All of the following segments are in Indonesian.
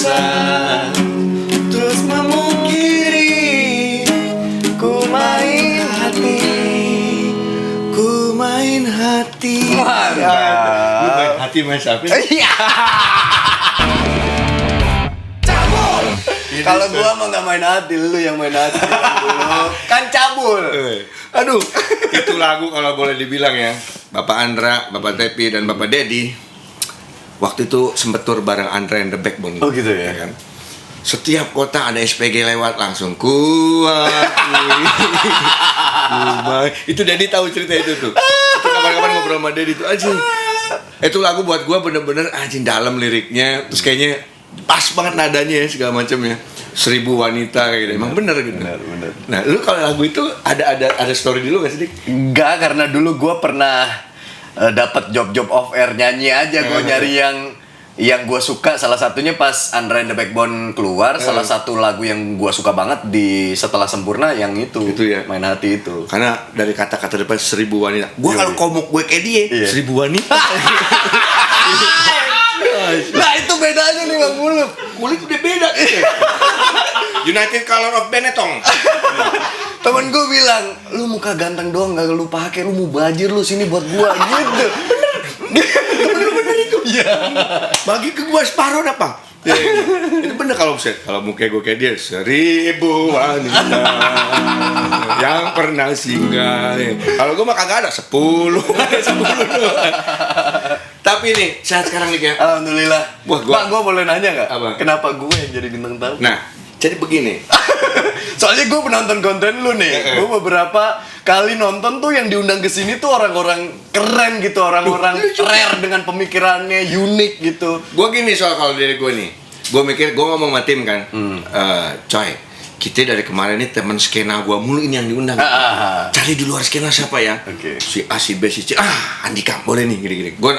bosan terus memungkiri. Ku main hati, ku main hati. Mantap. Lu main hati main siapa? Iya. Kalau gua mah nggak main hati, lu yang main hati. Kan cabul. Aduh, itu lagu kalau boleh dibilang ya, Bapak Andra, Bapak Tepi, dan Bapak Dedi waktu itu sempet tur bareng Andra and the Backbone. Oh gitu ya? Kan? Setiap kota ada SPG lewat langsung kuakui. Itu Dedi tahu cerita itu tuh. Itu kapan-kapan ngobrol sama Dedi tuh aja. Itu lagu buat gua bener-bener anjing dalam liriknya, terus kayaknya pas banget nadanya ya segala macamnya. 1000 wanita kayak gitu. Emang bener gitu. Bener. Nah, lu kalau lagu itu ada story dulu gak sih, Dik? Enggak, karena dulu gua pernah dapat job off air nyanyi aja. Gua nyari yang gue suka, salah satunya pas Andra and the Backbone keluar, salah satu lagu yang gue suka banget di Setelah Sempurna yang itu ya? Main Hati itu. Karena dari kata-kata depan 1000 wanita. Gue kalau komuk gue kayak dia, 1000 wanita. Nah itu bedanya nih Bang Muluk. Kulit udah beda. United Color of Benetton. Temen gue bilang, lu muka ganteng doang gak lu pakai, lu mau bajir lu sini buat gua gitu. Bener itu. Iya. Bagi ke gua separuh apa? Ya, itu bener kalau muka gue kayak dia 1000 wanita yang pernah singgah. Kalau gue mah kagak ada 10 doang. Tapi nih saat sekarang nih ya. Alhamdulillah. Wah, Bang, gue boleh nanya nggak? Apa? Kenapa gue yang jadi bintang tamu? Nah, jadi begini. Soalnya gue penonton konten lu nih. Gue beberapa kali nonton tuh yang diundang ke sini tuh orang-orang keren gitu, orang-orang rare dengan pemikirannya unik gitu. Gue gini soal kalau dari gue nih, gue mikir gue ngomong sama tim kan, coy, kita dari kemarin nih temen skena gue mulu ini yang diundang. Cari di luar skena siapa ya? Si A, si B, si C. Andika boleh nih gini-gini. Gue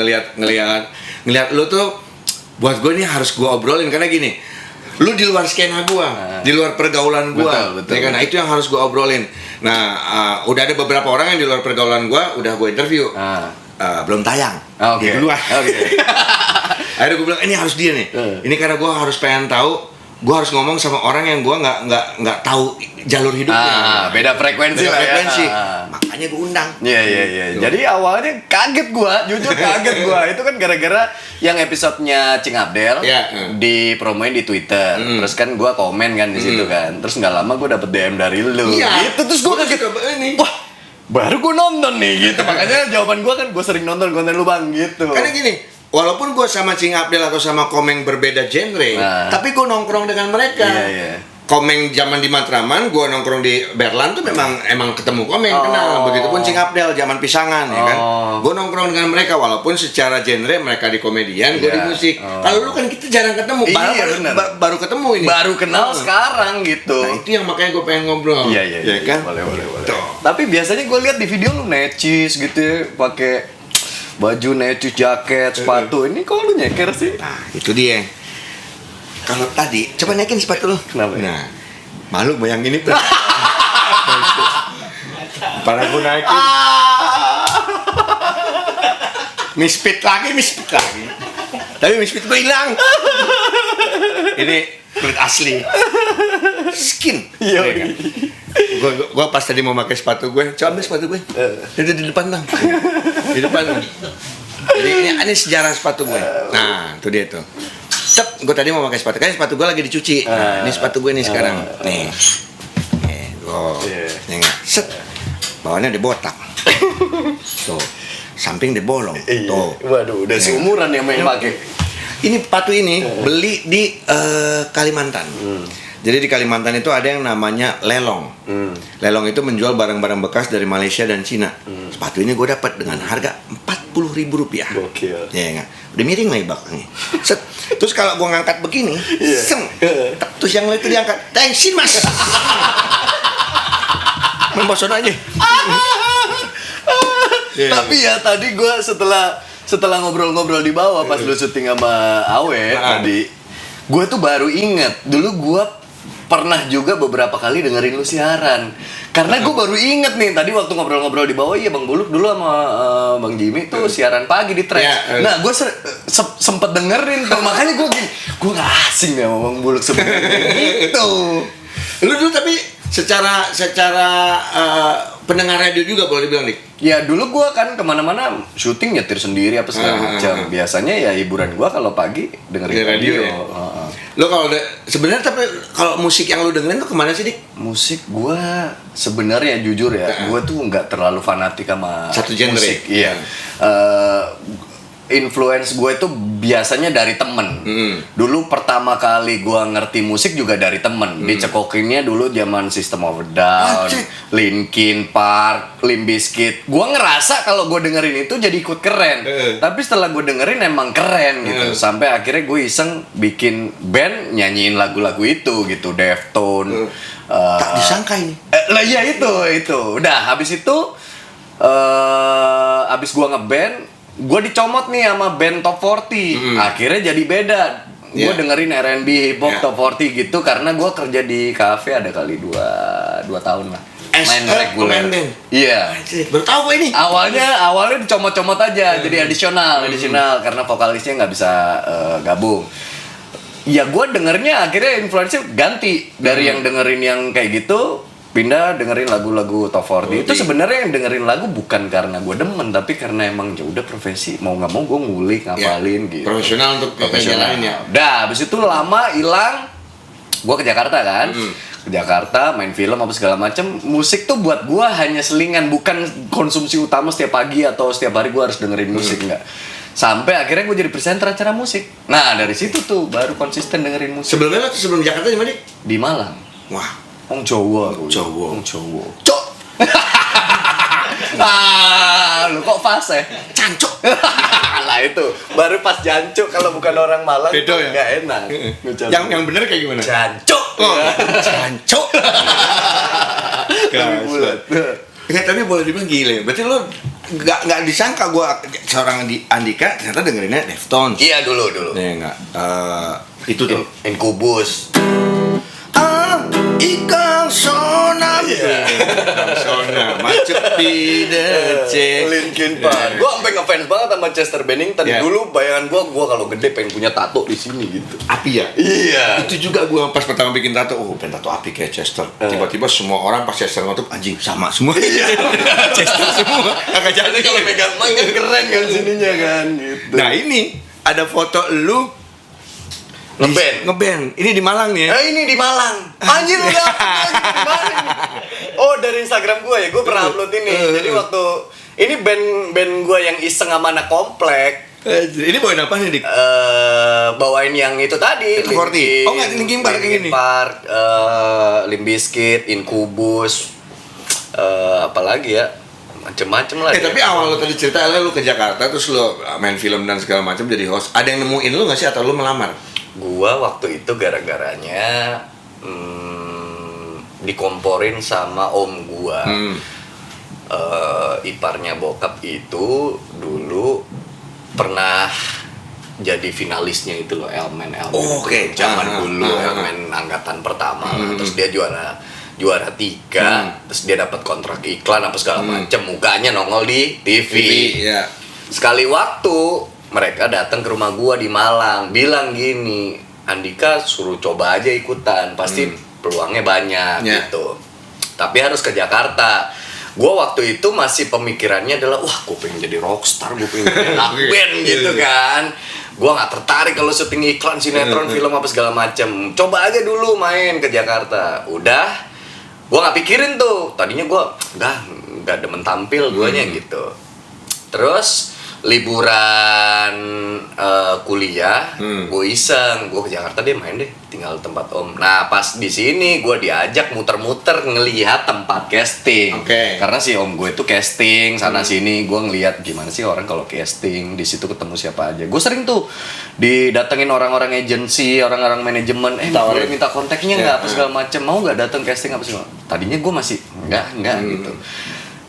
ngelihat lu tuh, buat gue nih harus gue obrolin karena gini. Lu di luar skena gua, di luar pergaulan gua, betul. ya kan? Nah, itu yang harus gua obrolin. Nah, udah ada beberapa orang yang di luar pergaulan gua, udah gua interview. Belum tayang. Oke. Di luar. Akhirnya gua bilang ini harus dia nih. Ini karena gua harus pengen tahu. Gua harus ngomong sama orang yang gua nggak tahu jalur hidupnya. Beda frekuensi lah ya. Makanya gua undang. Iya. Jadi awalnya kaget gua, jujur kaget gua. Itu kan gara-gara yang episodenya Cing Abdel dipromoin di Twitter. Terus kan gua komen kan di situ kan. Terus nggak lama gua dapet DM dari lu. Gitu terus gua kaget. Wah, baru gua nonton nih gitu. Makanya jawaban gua kan gua sering nonton konten lu Bang gitu. Karena gini, walaupun gue sama Cing Abdel atau sama Komeng berbeda genre, tapi gue nongkrong dengan mereka. Komeng zaman di Matraman, gue nongkrong di Berlan tuh emang ketemu Komeng, kenal. Begitupun Cing Abdel zaman Pisangan, ya kan. Gue nongkrong dengan mereka, walaupun secara genre mereka di komedian, gue di musik. Kalau lu kan kita jarang ketemu, baru ketemu ini. Baru kenal sekarang gitu. Nah itu yang makanya gue pengen ngobrol. Iya kan. Boleh. Tapi biasanya gue lihat di video lu necis gitu, ya, pakai baju necis, jaket, sepatu. Ini kok lu nyeker sih? Nah, itu dia. Kalau tadi, coba naikin sepatu lu. Kenapa? Nah, malu bayangin itu. Para gue naikin. Misfit lagi. Tapi misfit gue hilang. Ini kulit asli. Skin. Iya. Gue pas tadi mau pakai sepatu gue, coba ambil sepatu gue. Itu di depan Bang. Di depan. Jadi ini sejarah sepatu gue. Nah, itu dia tuh. Gue tadi mau pakai sepatu, kan sepatu gue lagi dicuci. Nah, ini sepatu gue nih sekarang. Nih. Nih enggak. Set. Bawahnya ada botak. Tuh. Samping dia bolong. Tuh. Waduh, udah seumuran yang main pakai. Ini sepatu ini beli di Kalimantan. Jadi di Kalimantan itu ada yang namanya lelong. Lelong itu menjual barang-barang bekas dari Malaysia dan Cina. Sepatu ini gue dapat dengan harga Rp40.000. Gokil. Ya enggak. Udah miring lagi belakangnya. Set. Terus kalau gue ngangkat begini, terus yang lain itu diangkat. Thanksin Mas. Membosan aja. Tapi ya tadi gue setelah ngobrol-ngobrol di bawah pas lu syuting sama Awe tadi, gue tuh baru inget dulu gue pernah juga beberapa kali dengerin lu siaran. Karena gue baru inget nih tadi waktu ngobrol-ngobrol di bawah, iya Bang Buluk dulu sama Bang Jimmy tuh siaran pagi di Trax. Nah, gue sempet dengerin tuh, makanya gue gini, gue gak asing ya sama Bang Buluk sebenarnya gitu. Lu dulu tapi secara pendengar radio juga boleh dibilang, Dik? Ya dulu gue kan kemana-mana syuting nyetir sendiri apa segala macam. Biasanya ya hiburan gue kalau pagi dengerin radio. Ya? Lo kalau sebenarnya tapi kalau musik yang lo dengerin tuh kemana sih, Dik? Musik gue sebenarnya jujur ya, gue tuh nggak terlalu fanatik sama satu genre. Musik. Iya. Influence gue itu biasanya dari temen. Dulu pertama kali gue ngerti musik juga dari temen. Dicekokinnya dulu zaman System of a Down, Linkin Park, Limp Bizkit. Gue ngerasa kalau gue dengerin itu jadi ikut keren. Tapi setelah gue dengerin emang keren gitu. Sampai akhirnya gue iseng bikin band nyanyiin lagu-lagu itu gitu. Deftones. Tak disangka ini. Lah ya itu. Udah habis itu habis gue ngeband, gue dicomot nih sama band Top 40. Akhirnya jadi beda. Gue dengerin R&B, hip hop, Top 40 gitu. Karena gue kerja di cafe ada kali 2 tahun lah. Main reguler. Iya. Baru tahu gue ini. Awalnya dicomot-comot aja. Jadi additional karena vokalisnya nggak bisa gabung. Ya gue dengernya akhirnya influence ganti dari yang dengerin yang kayak gitu, pindah dengerin lagu-lagu Top 40. Itu sebenarnya yang dengerin lagu bukan karena gue demen, tapi karena emang ya udah profesi, mau nggak mau gue ngulik ngapalin gitu. Profesional untuk profesional ya. Udah habis itu lama hilang, gue ke Jakarta kan. Ke Jakarta main film apa segala macam. Musik tuh buat gue hanya selingan, bukan konsumsi utama setiap pagi atau setiap hari gue harus dengerin musik, enggak. Sampai akhirnya gue jadi presenter acara musik. Nah dari situ tuh baru konsisten dengerin musik. Sebelumnya lo sebelum Jakarta di mana? Di Malang. Wah, Wong Jawa. Cok. Lu kok fase? Cancuk. Lah itu baru pas jancuk, kalau bukan orang Malang beda ya? Nggak enak. Yang bener kayak gimana? Jancuk. Jancuk. Bulat. Ya, tapi boleh dibilang gile. Berarti lo nggak disangka gue seorang Andika ternyata dengerinnya Deftones. Iya dulu. Nih enggak. Itu tuh. Incubus. Ikan sona. Sona. Macet di DC. Linkin Park. Gue sampai ngefans banget sama Chester Bennington. Dulu bayangan gue kalau gede pengen punya tato di sini gitu. Api ya? Iya. Itu juga gue pas pertama bikin tato. Pengen tato api kayak Chester. Tiba-tiba semua orang pas Chester ngotot anjing sama semua. Chester semua. Agak jadi kalau pegang kan keren kan sininya kan gitu. Nah ini ada foto lu ngeband. Ini di Malang nih ya? Ini di Malang. Anjir udah Oh dari Instagram gue ya, gue pernah upload ini. Jadi waktu ini band gue yang iseng sama anak komplek. Ini bawain apa nih, Dik? Bawain yang itu tadi. Top 40. Oh nggak, Linkin Park yang ini. Limp Bizkit, Incubus, apalagi ya, macem-macem lah. Tapi awal lo tadi cerita lu ke Jakarta terus lo main film dan segala macam jadi host. Ada yang nemuin lu nggak sih atau lu melamar? Gua waktu itu gara-garanya dikomporin sama om gua. Iparnya bokap itu dulu pernah jadi finalisnya itu loh, Elmen. Oke. Zaman dulu Elmen angkatan pertama. Terus dia juara 3, terus dia dapat kontrak iklan apa segala macam, mukanya nongol di TV. Yeah. Sekali waktu mereka datang ke rumah gua di Malang, bilang gini, Andika suruh coba aja ikutan, pasti peluangnya banyak gitu. Tapi harus ke Jakarta. Gua waktu itu masih pemikirannya adalah, wah gua pengen jadi rockstar, gua pengen jadi anak band gitu kan. Gua nggak tertarik kalau syuting iklan, sinetron, film apa segala macam. Coba aja dulu main ke Jakarta. Udah, gua nggak pikirin tuh. Tadinya gua nggak demen tampil guanya gitu. Terus liburan kuliah, gue iseng, gue ke Jakarta deh main deh, tinggal tempat om. Nah pas di sini gue diajak muter-muter ngelihat tempat casting. Karena si om gue itu casting sana sini, gue ngelihat gimana sih orang kalau casting di situ ketemu siapa aja. Gue sering tuh didatengin orang-orang agensi, orang-orang manajemen, boleh minta kontaknya nggak apa segala macem, mau nggak datang casting apa segala. Tadinya gue masih nggak gitu.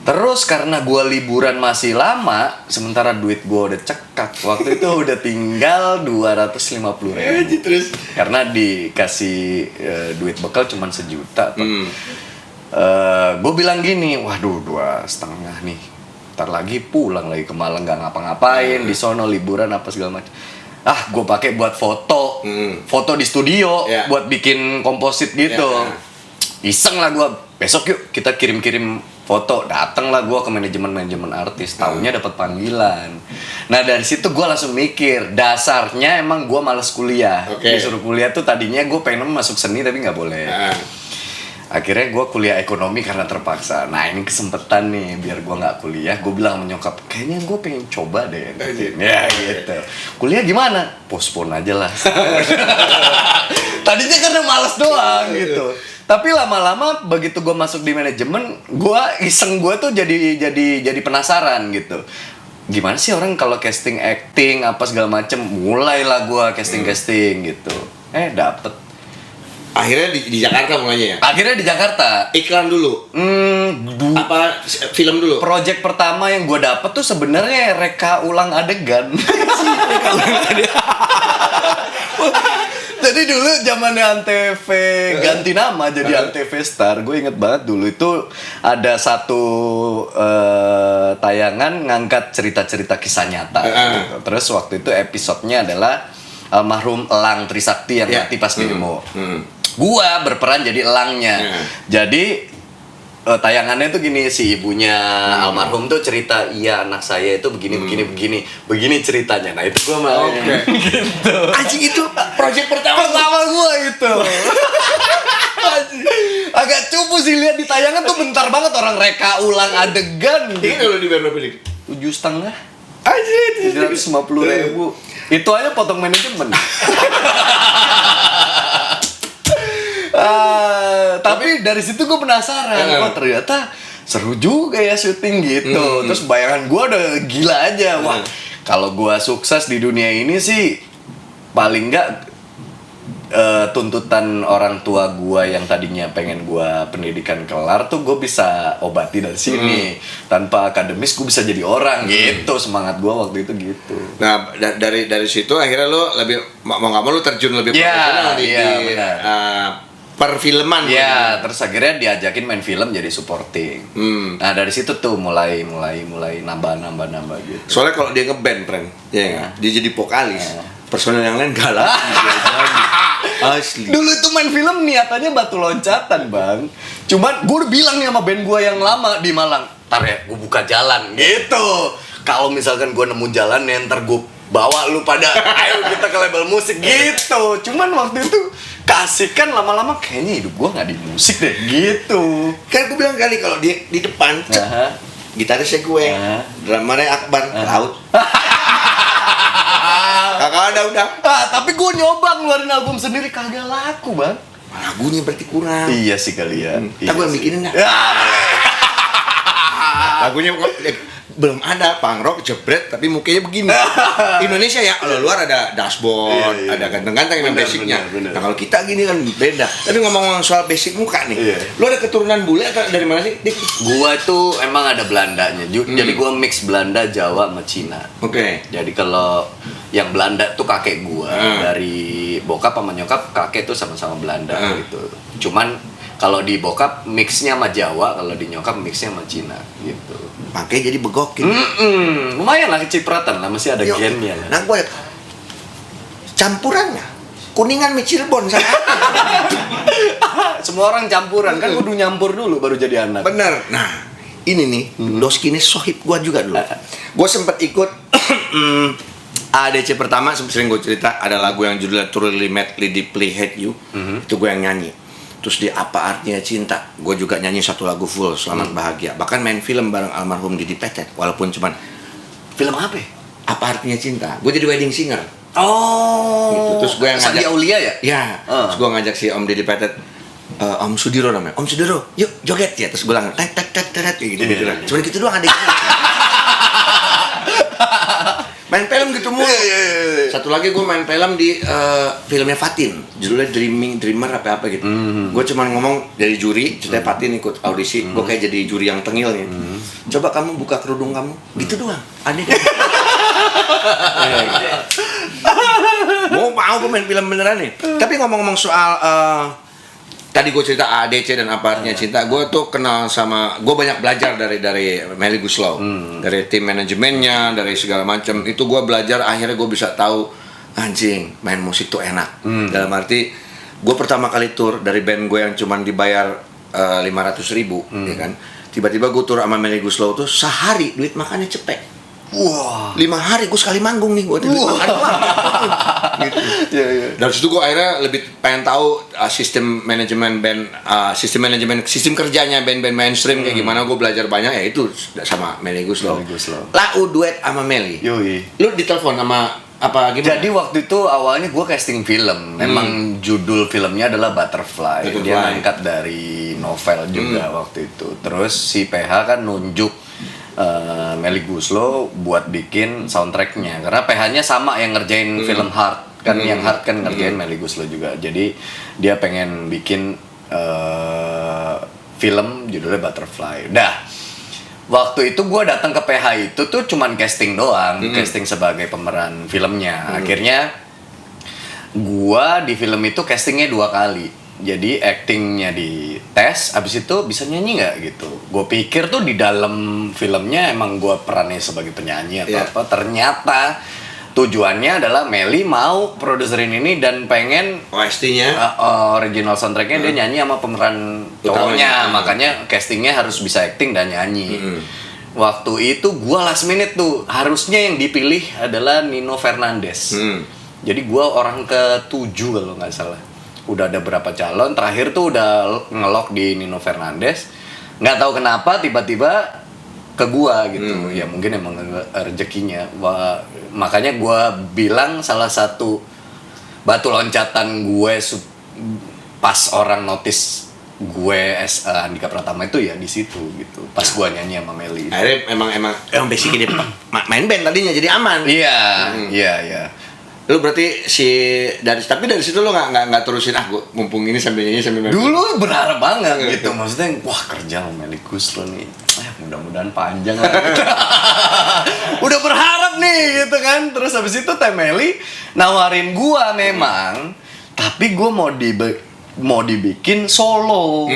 Terus karena gue liburan masih lama, sementara duit gue udah cekak. Waktu itu udah tinggal 250.000. Terus? Karena dikasih duit bekal cuma 1 juta. Gue bilang gini, waduh 2,5 nih. Ntar lagi pulang lagi ke Malang gak ngapa-ngapain, di sono liburan apa segala macam. Gue pakai buat foto, foto di studio, buat bikin komposit gitu. Iseng lah gue, besok yuk kita kirim-kirim foto. Dateng lah gue ke manajemen artis, taunya dapat panggilan. Nah dari situ gue langsung mikir, dasarnya emang gue males kuliah. Disuruh kuliah tuh tadinya gue pengen masuk seni tapi nggak boleh. Akhirnya gue kuliah ekonomi karena terpaksa. Nah ini kesempatan nih biar gue nggak kuliah. Gue bilang sama nyokap, kayaknya gue pengen coba deh. Ya gitu. Kuliah gimana? Postpone aja lah. Tadinya karena males doang gitu. Tapi lama-lama begitu gue masuk di manajemen, gue iseng gue tuh jadi penasaran gitu. Gimana sih orang kalau casting acting apa segala macem, mulailah gue casting gitu. Dapet. Akhirnya di Jakarta mulainya ya? Akhirnya di Jakarta. Iklan dulu? Apa film dulu? Project pertama yang gue dapet tuh sebenarnya reka ulang adegan. Reka ulang adegan. Jadi dulu zamannya Antv ganti nama jadi Antv Star. Gue inget banget dulu itu ada satu tayangan ngangkat cerita-cerita kisah nyata gitu. Terus waktu itu episodenya adalah almarhum Elang Trisakti yang mati pas demo. Gua berperan jadi elangnya. Jadi tayangannya tuh gini, si ibunya almarhum tuh cerita, iya anak saya itu begini ceritanya. Nah itu gua main. Gitu. Anjing itu project pertama gua itu. Agak cupu sih lihat di tayangan tuh bentar banget orang reka ulang adegan. Ini kalau di berapa pilih? 7,5. Anjir, 750.000. Itu aja potong manajemen. Tapi dari situ gue penasaran, ternyata seru juga ya syuting gitu. Terus bayangan gue udah gila aja. Wah, kalau gue sukses di dunia ini sih paling nggak tuntutan orang tua gue yang tadinya pengen gue pendidikan kelar tuh gue bisa obati dari sini. Tanpa akademis gue bisa jadi orang gitu. Semangat gue waktu itu gitu. Nah dari situ akhirnya lo lebih mau nggak mau lo terjun lebih profesional di perfilman. Iya, terus akhirnya diajakin main film jadi supporting. Nah dari situ tuh mulai nambah gitu. Soalnya kalau dia ngeband, dia jadi vokalis. Personel yang lain galak. Asli. Dulu itu main film niatannya batu loncatan, Bang. Cuman gue udah bilang nih sama band gue yang lama di Malang, ntar ya gue buka jalan gitu. Kalau misalkan gue nemu jalan ya ntar gue bawa lu pada ayo kita ke label musik gitu. Cuman waktu itu kasihkan lama-lama kayaknya hidup gue nggak di musik deh gitu. Kan gue bilang kali kalau di depan gitarisnya gue, drummernya Akbar Laut. Kakak ada udah. Tapi gue nyoba ngeluarin album sendiri kagak laku, Bang. Lagunya berarti kurang. Iya sih kali ya. Kita gue bikinin nggak? Lagunya belum ada, punk rock jebret tapi mukanya begini. Indonesia ya, kalau luar ada dashboard, ada ganteng-ganteng yang basicnya. Nah kalau kita gini kan beda. Tapi ngomong soal basic muka nih, lu ada keturunan bule atau dari mana sih? Gua tuh emang ada Belandanya, jadi gua mix Belanda, Jawa, sama Cina. Jadi kalau yang Belanda tuh kakek gua, dari bokap sama nyokap kakek tuh sama-sama Belanda gitu. Cuman kalau di bokap mixnya sama Jawa, kalau di nyokap mixnya sama Cina gitu. Makanya jadi begokin. Lumayan lah kecipratan lah, masih ada gennya lah. Nah gue campurannya Kuningan sama Cirebon sama semua orang campuran kan, kudu nyampur dulu baru jadi anak. Bener. Nah ini nih Doski ini sohib gue juga dulu. Gue sempet ikut ADC pertama, sering gue cerita, ada lagu yang judulnya Truly Madly Deeply Hate You. Itu gue yang nyanyi. Terus di Apa Artinya Cinta, gue juga nyanyi satu lagu full, Selamat Bahagia. Bahkan main film bareng almarhum Didi Petet, walaupun cuman film apa? Apa Artinya Cinta. Gue jadi wedding singer. Gitu. Terus gue yang ngajak Sandi Aulia ya? Iya. Terus gue ngajak si Om Didi Petet, Om Sudiro namanya. Om Sudiro, yuk joget ya. Terus gue bilang tet gitu. Cuman gitu doang ada. Main film gitu mulu. Satu lagi gue main film di filmnya Fatin, judulnya Dreamer apa gitu. Gue cuman ngomong dari juri, ceritanya Fatin ikut audisi, gue kayak jadi juri yang tengil nih. Coba kamu buka kerudung kamu, gitu doang. Aneh kan? Mau gue main film beneran nih. Tapi ngomong-ngomong soal tadi gue cerita ADC dan apa artinya cinta, gue tuh kenal sama, gue banyak belajar dari Melly Goeslaw, dari tim manajemennya, dari segala macam. Itu gue belajar, akhirnya gue bisa tahu anjing main musik tuh enak. Dalam arti gue pertama kali tour dari band gue yang cuman dibayar 500.000, ya kan. Tiba-tiba gue tour sama Melly Goeslaw tuh sehari duit makannya cepet. Wah, 5 hari gue sekali manggung nih, gue duit makan doang. Gitu. Dari situ gue akhirnya lebih pengen tahu sistem manajemen band, sistem kerjanya band-band mainstream kayak gimana. Gue belajar banyak ya itu sama Melly Goeslaw. Lau duet sama Melly. Lu ditelepon sama apa gimana? Jadi waktu itu awalnya gue casting film. Memang judul filmnya adalah Butterfly. Dia ngangkat dari novel juga waktu itu. Terus si PH kan nunjuk Melly Goeslaw buat bikin soundtracknya, karena PH-nya sama yang ngerjain film Heart kan, yang Heart kan ngerjain Melly Goeslaw juga. Jadi dia pengen bikin film judulnya Butterfly. Waktu itu gue datang ke PH itu tuh cuman casting doang, casting sebagai pemeran filmnya. Akhirnya gue di film itu castingnya 2 kali. Jadi actingnya di tes, abis itu bisa nyanyi nggak gitu. Gue pikir tuh di dalam filmnya emang gue perannya sebagai penyanyi atau apa. Ternyata tujuannya adalah Melly mau produserin ini dan pengen OST-nya, original soundtracknya dia nyanyi sama pemeran cowoknya. Makanya castingnya harus bisa acting dan nyanyi. Waktu itu gue last minute tuh, harusnya yang dipilih adalah Nino Fernandez. Jadi gue orang ke-7 kalau nggak salah. Udah ada berapa calon, terakhir tuh udah ngelok di Nino Fernandez. Nggak tahu kenapa tiba-tiba ke gua gitu. Ya mungkin emang rezekinya. Makanya gua bilang salah satu batu loncatan gue pas orang notice gue Andika Pratama itu ya di situ gitu. Pas gua nyanyi sama Melly. Akhirnya emang basicnya dia main band tadinya jadi aman. Iya. Lu berarti tapi dari situ lu nggak terusin gua mumpung ini sambil nyanyi sambil main. Dulu berharap banget gitu, maksudnya wah kerja sama Melly Goeslaw nih, mudah-mudahan panjang lah. Udah berharap nih gitu kan. Terus habis itu Teh Melly nawarin gua memang, tapi gua mau dibikin solo.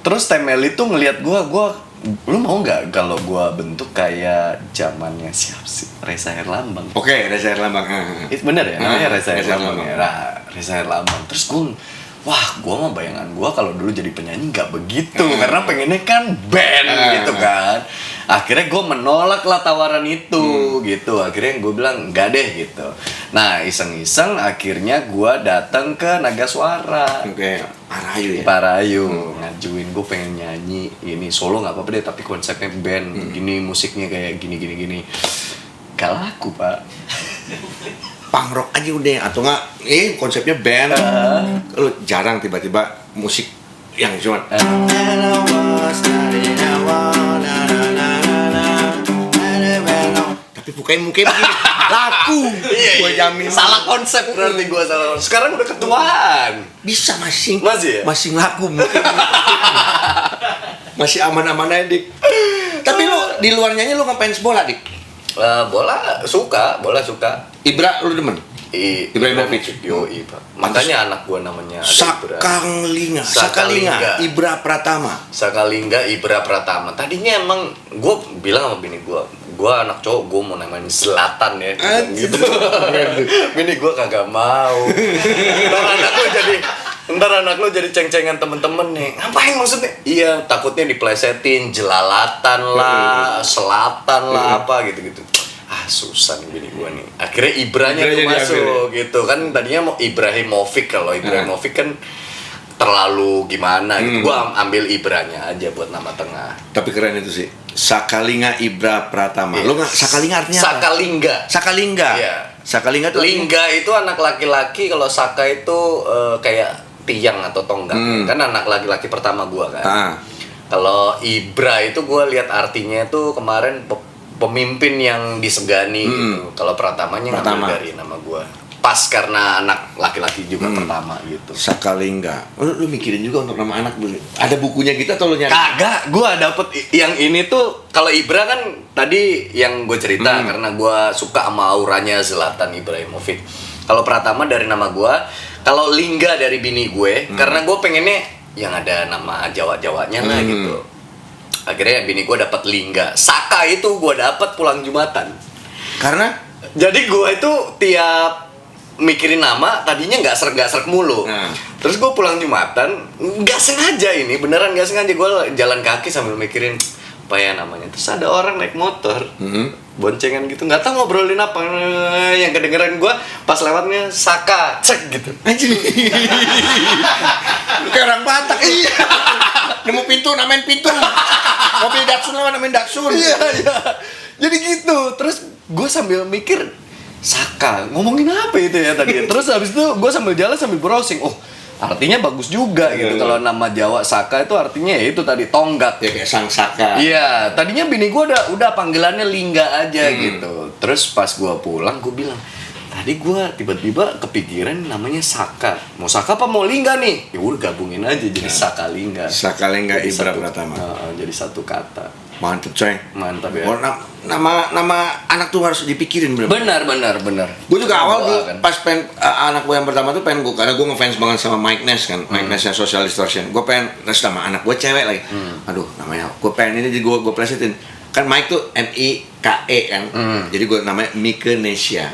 Terus Teh Melly tuh ngelihat gua lu mau nggak kalau gua bentuk kayak zamannya siapa sih, Reza Herlambang? Oke, Reza Herlambang. Itu bener ya, namanya Reza Herlambang ya. Reza Herlambang. Terus gua mah bayangan gua kalau dulu jadi penyanyi nggak begitu, karena pengennya kan band gitu kan. Akhirnya gua menolak lah tawaran itu gitu. Akhirnya gua bilang nggak deh gitu. Nah iseng-iseng akhirnya gua datang ke Naga Suara. Parayu ngajuin gue pengen nyanyi ini solo nggak apa-apa deh, tapi konsepnya band gini, musiknya kayak gini. Gak laku pak. Punk rock aja udah, atau nggak konsepnya band. Lu jarang tiba-tiba musik yang cuma tapi bukain muka begini laku. Gue jamin. Salah konsep berarti gue salah. Sekarang udah ketuaan. Bisa masih ya? Masih laku mungkin. Masih aman-aman aja Dik. Tapi lu di luar nyanyi lu ngapain bola Dik? Bola suka. Ibra lu demen? Ibrahimovic. Makanya anak gua namanya Sakalinga Ibra Pratama. Tadinya emang gua bilang sama bini gua anak cowok, gua mau namain Zlatan ya gitu. Bini gua kagak mau. Ntar anak lo jadi ceng-cengan temen-temen nih. Ngapain maksudnya? Iya, takutnya diplesetin, jelalatan lah, selatan lah, apa gitu-gitu. Susah nih bini gua nih. Akhirnya Ibranya tuh masuk gitu kan. Tadinya mau Ibrahimovic, kalau Ibrahimovic kan terlalu gimana gitu. Gua ambil Ibranya aja buat nama tengah. Tapi keren itu sih. Sakalinga Ibra Pratama. Lo nggak Sakalinga artinya apa? Sakalinga. Iya. Sakalinga tuh Lingga itu anak laki-laki, kalau Saka itu kayak tiang atau tonggak. Kan anak laki-laki pertama gua kan. Kalau Ibra itu gua lihat artinya itu kemarin pemimpin yang disegani gitu. Kalau Pratamanya ngambil dari nama gua. Pas karena anak laki-laki juga pertama gitu. Sakalingga. Lu mikirin juga untuk nama anak dulu. Ada bukunya kita atau lu nyari? Kagak, gua dapet yang ini tuh. Kalau Ibra kan tadi yang gue cerita karena gua suka sama auranya Zlatan Ibrahimovic. Kalau Pratama dari nama gua, kalau Lingga dari bini gue, karena gue pengennya yang ada nama Jawa-Jawanya lah gitu. Akhirnya bini gue dapat Lingga. Saka itu gue dapat pulang Jumatan. Karena jadi gue itu tiap mikirin nama tadinya nggak serk mulu. Terus gue pulang Jumatan nggak sengaja ini beneran nggak sengaja gue jalan kaki sambil mikirin apa ya namanya. Terus ada orang naik motor boncengan gitu nggak tahu ngobrolin apa yang kedengeran gue pas lewatnya Saka cek gitu. Kayak orang Batak. Iya. Nemu pintu namain pintu. Mobil Datsun namain Datsun. Iya. Jadi gitu. Terus gue sambil mikir Saka, ngomongin apa itu ya tadi? Terus habis itu gue sambil jalan sambil browsing. Oh, artinya bagus juga gitu. Kalau nama Jawa Saka itu artinya ya itu tadi tonggak. Ya kayak sang Saka. Iya, tadinya bini gue udah panggilannya Lingga aja gitu. Terus pas gue pulang gue bilang, tadi gue tiba-tiba kepikiran namanya Saka. Mau Saka apa mau Lingga nih? Ya udah gabungin aja jadi Saka Lingga. Saka Lingga Ibra Pratama. Jadi satu kata. Mantep coy. Mantap ya. Oh, nama anak tuh harus dipikirin benar. Gue juga awal dulu pas anak gue yang pertama tuh pengen gue karena gue ngefans banget sama Mike Ness kan, Mike Ness yang Social Distortion. Gue pengen terus nama anak gue cewek lagi. Aduh namanya gue pengen ini jadi gue plesetin. Kan Mike tuh M-I-K-E kan. Jadi gue namanya Mikenesia.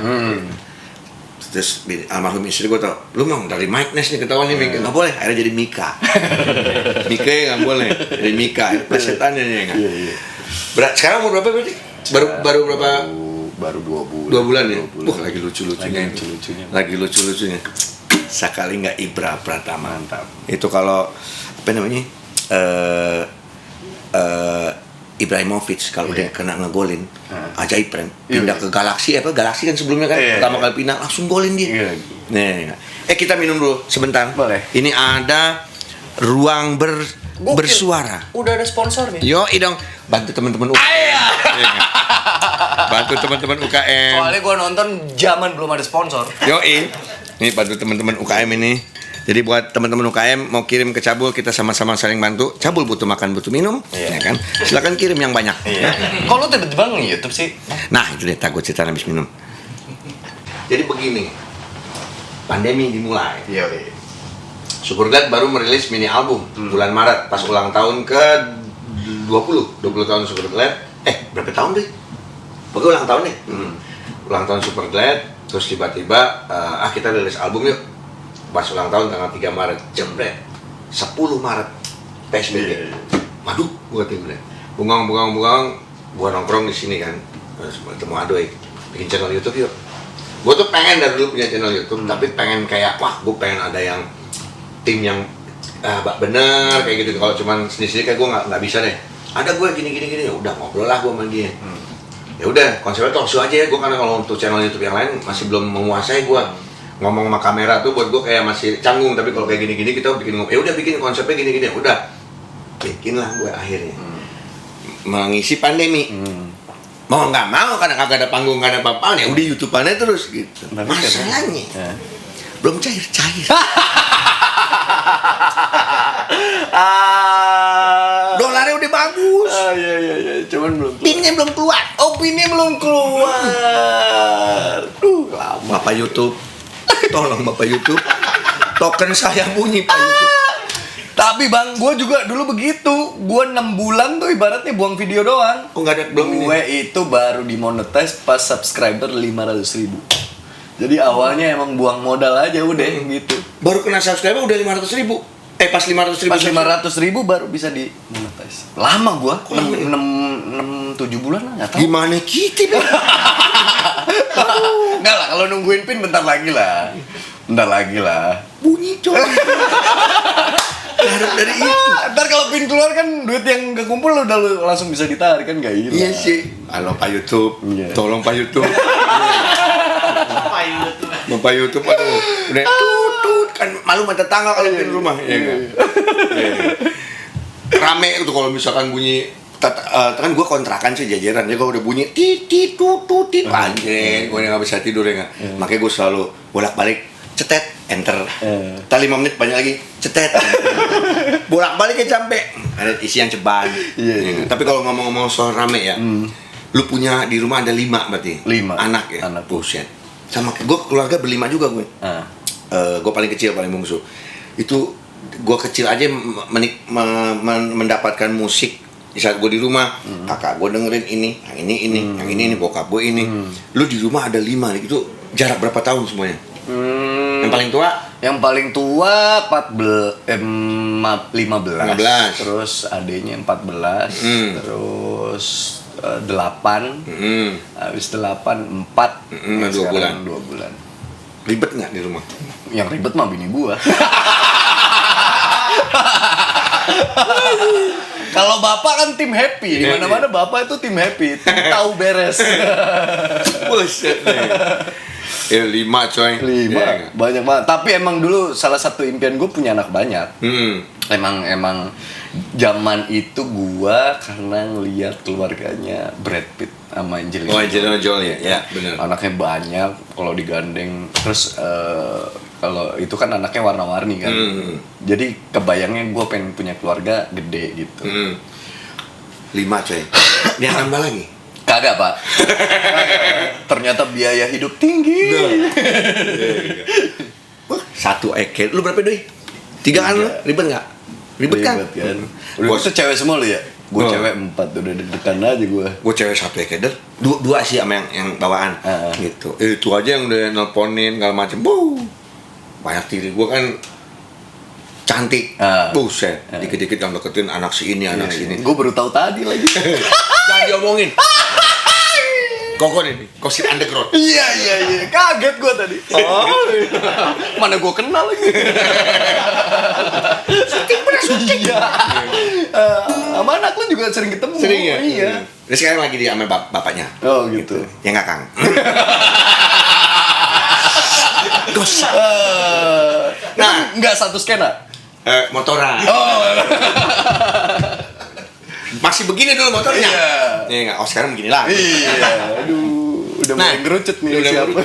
Terus almarhum istri gue tau, lu memang dari Mike Ness nih ketahuan nih Mika, nggak boleh, akhirnya jadi Mika. Mika nggak boleh, jadi Mika, plesetannya nih kan. Sekarang umur berapa berarti? Baru berapa? Baru 2 bulan. 2 bulan ya? Lagi lucu-lucunya. Lagi lucu-lucunya. Sekali nggak Ibra Pratama. Mantap. Itu kalau apa namanya? Ibrahimovic kalau udah kena ngegolin ajaib friend pindah ke Galaxy Galaxy kan sebelumnya kan pertama kali pindah langsung golin dia. Nih, kita minum dulu sebentar. Boleh. Ini ada ruang bersuara. Udah ada sponsornya. Yo, dong bantu teman-teman UKM. Bantu teman-teman UKM. Soalnya gua nonton zaman belum ada sponsor. Yo, nih bantu teman-teman UKM ini. Jadi buat teman-teman UKM mau kirim ke Cabul, kita sama-sama saling bantu. Cabul butuh makan, butuh minum, ya kan? Silakan kirim yang banyak. Kalau tiba-tiba nge-YouTube sih? Nah, itu deh takut cerita habis minum. Jadi begini, pandemi dimulai. Superglad baru merilis mini album bulan Maret pas ulang tahun ke 20 tahun Superglad. Berapa tahun deh? Pokoknya ulang tahun deh. Ulang tahun Superglad, terus tiba-tiba kita rilis album yuk. Pas ulang tahun tanggal 3 Maret, jebret 10 Maret PSBB. Waduh, gua tiba-tiba bungang, gua nongkrong di sini kan. Terus ketemu Adoy, bikin channel YouTube yuk. Gua tuh pengen dari dulu punya channel YouTube, tapi pengen kayak gua pengen ada yang tim yang bener kayak gitu. Kalau cuman sendiri kayak gua nggak bisa deh. Ada gua gini, ya udah ngobrol lah gua sama dia. Ya udah, konsepnya talk show aja ya. Gua karena kalau untuk channel YouTube yang lain masih belum menguasai gua. Ngomong sama kamera tuh buat gue kayak masih canggung, tapi kalau kayak gini-gini kita bikin udah bikin konsepnya gini-gini, udah bikinlah gue akhirnya mengisi pandemi. Mau nggak mau karena kagak ada panggung, nggak ada apa-apa ya udah YouTube-annya terus gitu. Masalahnya belum cair. Dolarnya udah bagus. Iya. Cuman belum keluar. Pinnya belum keluar. Pinnya belum keluar. Lama Bapak YouTube. Tolong Bapak YouTube. Token saya bunyi Pak YouTube. Tapi Bang, gue juga dulu begitu. Gue 6 bulan tuh ibaratnya buang video doang. Oh nggak ada belum ini. Gue itu baru dimonetize pas subscriber 500.000. Jadi awalnya emang buang modal aja udah gitu. Baru kena subscriber udah 500.000. Pas 500.000. Pas 500.000 baru bisa dimonetize. Lama gue. 6-7 bulan lah nggak tahu. Gimana kita? Enggak lah, kalau nungguin pin bentar lagi lah. Bunyi coy. Harus dari itu. Ntar kalau pin keluar kan duit yang kekumpul udah langsung bisa ditarik kan, gak hilang. Iya sih. Halo Pak YouTube. Tolong Pak YouTube. Bapak YouTube aduh. Udah tut kan malu mata tanggal kalau pin rumah. Iya enggak? Rame tuh kalau misalkan bunyi kan gue kontrakan sih jajaran, ya gue udah bunyi tit anjing, gue nggak bisa tidur ya nggak. Makanya gue selalu bolak-balik cetet enter. Tadi 5 menit banyak lagi cetet. Bolak-balik ya sampai ada isian ceban. Tapi kalau ngomong-ngomong soal rame ya, lu punya di rumah ada 5 berarti? 5 anak ya? Anak. Buset. Sama gue keluarga berlima juga gue. Gue paling kecil, paling bungsu. Itu gue kecil aja mendapatkan musik. Di saat gue di rumah, kakak gue dengerin ini, yang ini, bokap gue ini. Lu di rumah ada 5 nih, itu jarak berapa tahun semuanya? Yang paling tua? Yang paling tua 15. Terus adiknya 14. Terus 8. Habis 8 4. 2 bulan. 2 bulan. Ribet nggak di rumah? Yang ribet mah bini gua. Kalau bapak kan tim happy, di mana-mana bapak itu tim happy, tim tahu beres. Buset nih. 5 coy. 5, banyak banget. Tapi emang dulu salah satu impian gue punya anak banyak. Emang zaman itu gua karena ngeliat keluarganya Brad Pitt sama Angelina. Oh, Angelina Jolie ya, benar. Anaknya banyak, kalau digandeng. Terus kalau itu kan anaknya warna-warni kan. Jadi kebayangnya gue pengen punya keluarga gede gitu. 5 coy. Dia nambah lagi? Kagak pak. Ternyata biaya hidup tinggi. Wah, 1 eket. Lu berapa doi? 3 kan lu? Ribet nggak? Ribet kan? Gue tuh cewek semua lu ya? Gue cewek 4, udah deg-degan aja gue. Gue cewek 1 eket. 2 sih sama yang bawaan. Gitu. Itu aja yang udah nelponin segala macem. Banyak tiri. Gue kan cantik. Buset. Dikit-dikit yang deketin anak si ini, anak si ini. Gue baru tahu tadi lagi. Jangan diomongin. Kokon ini, Gosip Underground. Iya. Kaget gue tadi. Mana gue kenal lagi. Syuting. Iya. Sama anak lu juga sering ketemu. Sering ya? Iya. Dia sekarang lagi di sama bapaknya. Oh gitu. Ya nggak Kang? Gosip. Nah, nggak satu skena. Motoran. Oh. Masih begini dulu motornya. Iya nggak? Oh sekarang begini lagi. Iya. Aduh, udah mulai ngerucut nih siapa.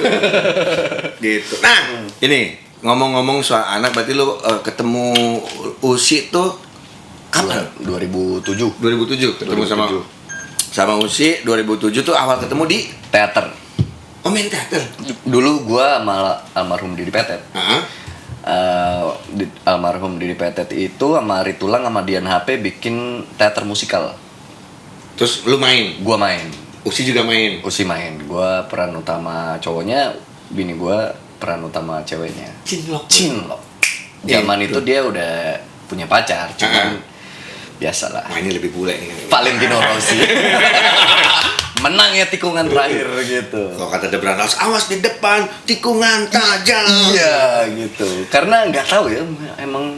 Gitu. Nah, ini ngomong-ngomong soal anak, berarti lu ketemu Usi tuh kapan? 2007 ketemu sama Usi. 2007 tuh awal ketemu di teater. Oh, main teater. Dulu gua malah almarhum Didi Petet. Almarhum Didi Petet itu sama Ari Tulang sama Dian HP bikin teater musikal. Terus lu main? Gua main. Usi juga main? Usi main. Gua peran utama cowoknya, bini gua peran utama ceweknya. Cinlok. Zaman itu dia udah punya pacar, cuman biasalah. Wah, ini lebih bule nih. Valentino Rossi. Menang ya tikungan terakhir gitu. Kalau kata The Brandos, awas di depan, tikungan tajam. Iya gitu. Karena nggak tahu ya, emang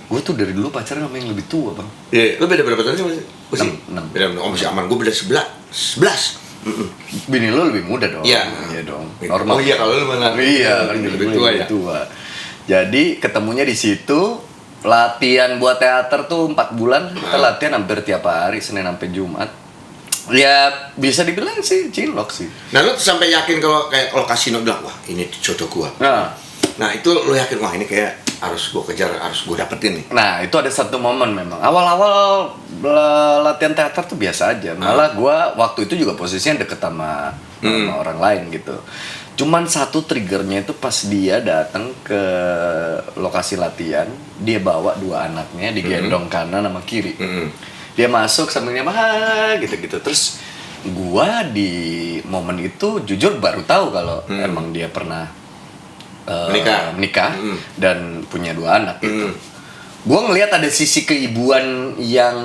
gue tuh dari dulu pacaran sama yang lebih tua bang. Iya. Lu beda berapa tahun sih masih? 6. Beda. Oh masih aman. Gue beda 11. Bini lu lebih muda dong. Iya. Iya dong. Normal. Oh iya kalau lu malah. Iya kan lebih tua ya. Jadi ketemunya di situ. Latihan buat teater tuh 4 bulan. Kita latihan hampir tiap hari, Senin sampai Jumat. Ya bisa dibilang sih cinlok sih. Nah lu sampai yakin kalau kayak kasino bilang wah ini jodoh gua. Nah itu lu yakin wah ini kayak harus gua kejar, harus gua dapetin nih. Nah itu ada satu momen memang. Awal-awal latihan teater tuh biasa aja. Malah gua waktu itu juga posisinya deket sama orang lain gitu. Cuman satu triggernya itu pas dia datang ke lokasi latihan, dia bawa 2 anaknya digendong kanan sama kiri. Dia masuk sambil nyapa gitu-gitu. Terus gua di momen itu jujur baru tahu kalau emang dia pernah menikah dan punya 2 anak gitu. Gua ngelihat ada sisi keibuan yang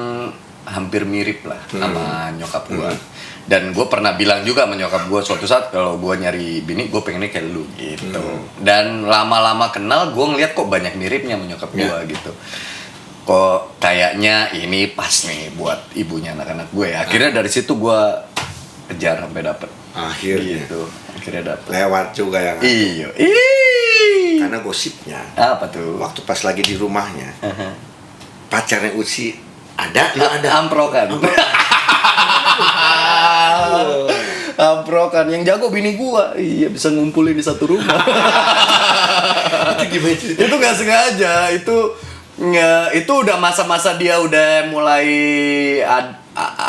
hampir mirip lah sama nyokap gua. Dan gue pernah bilang juga sama nyokap gue suatu saat kalau gue nyari bini gue pengennya kayak lu gitu. Dan lama-lama kenal gue ngeliat kok banyak miripnya sama nyokap gue gitu. Kok kayaknya ini pas nih buat ibunya anak-anak gue ya. Akhirnya dari situ gue kejar sampai dapet. Akhirnya gitu. Akhirnya dapet. Lewat juga ya. Iya. Karena gosipnya. Apa tuh? Waktu pas lagi di rumahnya, pacarnya Usi Ada, lu ada. Amprokan. Amprokan yang jago bini gua. Iya, bisa ngumpulin di satu rumah. Itu gimana cerita? Itu nggak sengaja, itu udah masa-masa dia udah mulai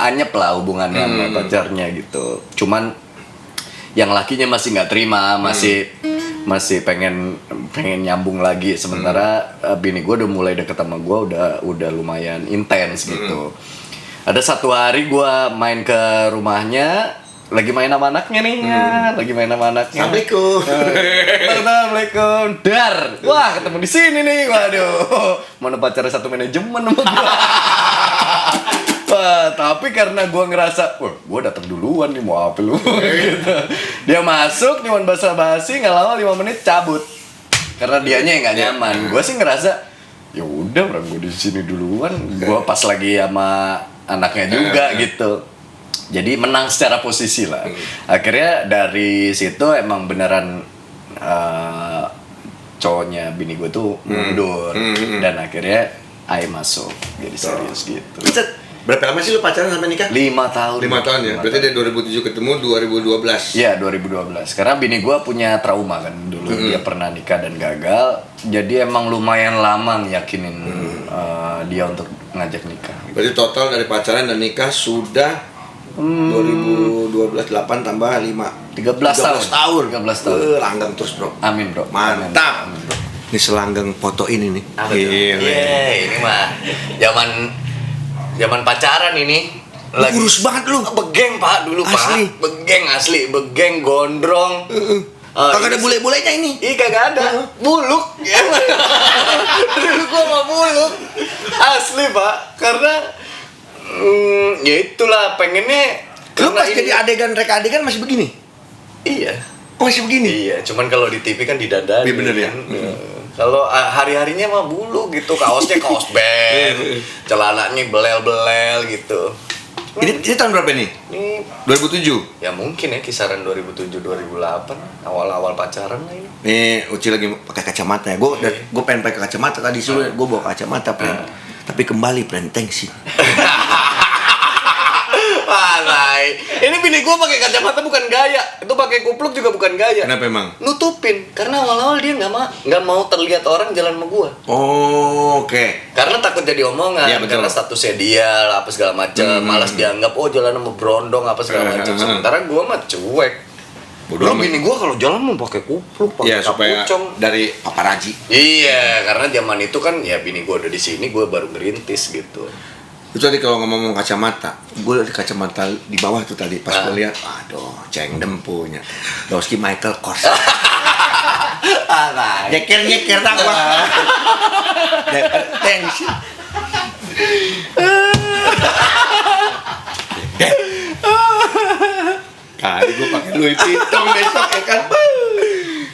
anyep lah hubungannya sama pacarnya gitu. Cuman yang lakinya masih nggak terima, masih pengen nyambung lagi. Sementara bini gue udah mulai deket sama gue, udah lumayan intens gitu. Ada satu hari gue main ke rumahnya, lagi main sama anaknya nih, lagi main sama anaknya. Assalamualaikum. Dar, wah ketemu di sini nih, waduh. Mana pacarnya satu manajemen sama gue. Wah, tapi karena gue ngerasa, wah, gue datang duluan nih, mau apa lu? Gitu. Dia masuk, cuman basa-basi, nggak lama 5 menit cabut. Karena dianya yang nggak nyaman. Gue sih ngerasa, ya udah, orang gue di sini duluan. Gue pas lagi sama anaknya juga gitu. Jadi menang secara posisi lah. Akhirnya dari situ emang beneran cowoknya bini gue tuh mundur. Dan akhirnya Ai masuk jadi serius gitu. Berapa lama sih lu pacaran sampai nikah? 5 tahun. 5 tahun ya? Berarti dari 2007 ketemu 2012? Iya, 2012. Karena bini gue punya trauma kan dulu. Dia pernah nikah dan gagal. Jadi emang lumayan lama ngiyakinin dia untuk ngajak nikah. Berarti total dari pacaran dan nikah sudah 2012 8 tambah 5 13 tahun. Langgeng terus bro. Amin bro. Mantap. Amin, bro. Ini selanggang foto ini nih. Ini mah zaman pacaran ini. Lagi kurus banget lu. Begeng pak dulu asli. Pak. Begeng gondrong. Kagak ada bule-bulenya ini. Ih kagak ada. Buluk. Dulu gua mah buluk. Asli pak. Karena ya itulah pengennya. Lu pas jadi reka adegan masih begini? Iya. Masih begini? Iya. Cuman kalau di TV kan didadari. Iya bener ya. Kalau hari-harinya mah bulu gitu, kaosnya kaos band, celananya belel-belel gitu. Ini tahun berapa nih? Ini 2007? Ya mungkin ya kisaran 2007-2008, awal-awal pacaran lah ini. Nih Uci lagi pakai kacamata ya. Gue pengen pakai kacamata tadi suruh gue bawa kacamata tapi kembali thanks sih. Alay. Ini bini gue pakai kacamata bukan gaya, itu pakai kupluk juga bukan gaya. Kenapa emang? Nutupin, karena awal-awal dia nggak mau terlihat orang jalan sama gue. Oh, oke. Karena takut jadi omongan, ya, karena statusnya dia lah, apa segala macam, malas dianggap jalan sama berondong apa segala macam. Sementara gue mah cuek. Belum bini gue kalau jalan mau pakai kupluk, pakai kapucong dari paparazi. Iya, karena zaman itu kan ya bini gue udah di sini, gue baru ngerintis gitu. Itu tadi kalau ngomong kacamata, gue di kacamata di bawah tuh tadi pas gue lihat, aduh, cengdem punya Lowski Michael Kors. Nyeker tak gua. Thanks. Kali gue pakai Louis Vuitton besok ya kan.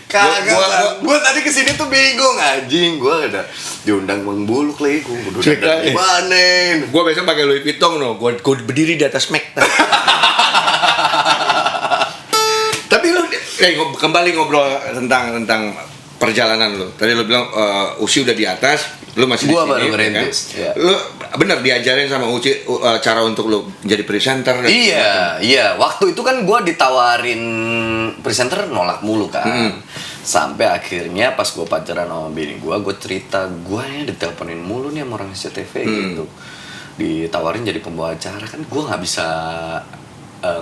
Kagak, gue tadi kesini tuh bingung anjing, gue ada diundang Bang Buluk lagi, gue udah dibanen. Gue besok pakai Louis Vuitton no, gue berdiri di atas Mac. Tapi lu kembali ngobrol tentang perjalanan lu. Tadi lu bilang Uci udah di atas, lu masih di sini. Gua baru ngerintis. Kan? Ya. Lu bener diajarin sama Uci cara untuk lu jadi presenter. Iya. Waktu itu kan gua ditawarin presenter nolak mulu kan. Sampai akhirnya pas gua pacaran sama bini gua cerita, gua ya diteleponin mulu nih sama orang SCTV gitu. Ditawarin jadi pembawa acara, kan gua nggak bisa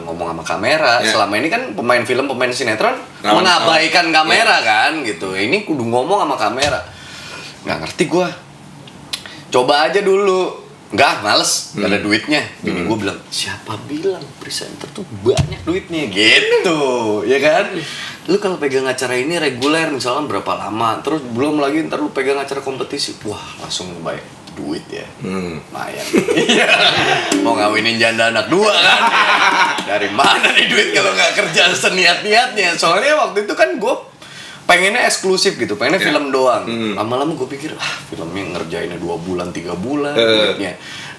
ngomong sama kamera. Selama ini kan pemain film, pemain sinetron mengabaikan kamera kan gitu. Ini kudu ngomong sama kamera. Nggak ngerti gua. Coba aja dulu. Nggak, males, nggak ada duitnya. Bini gue bilang, siapa bilang presenter tuh banyak duitnya gitu, ya kan? Lu kalau pegang acara ini reguler misalnya berapa lama, terus belum lagi ntar lu pegang acara kompetisi, wah langsung bayar duit ya, lumayan. Mau ngawinin janda anak 2 kan? Dari mana nih duit kalau nggak kerja seniat-niatnya? Soalnya waktu itu kan gue pengennya eksklusif gitu, pengennya film doang. Lama-lama gue pikir, filmnya ngerjainnya 2 bulan, 3 bulan,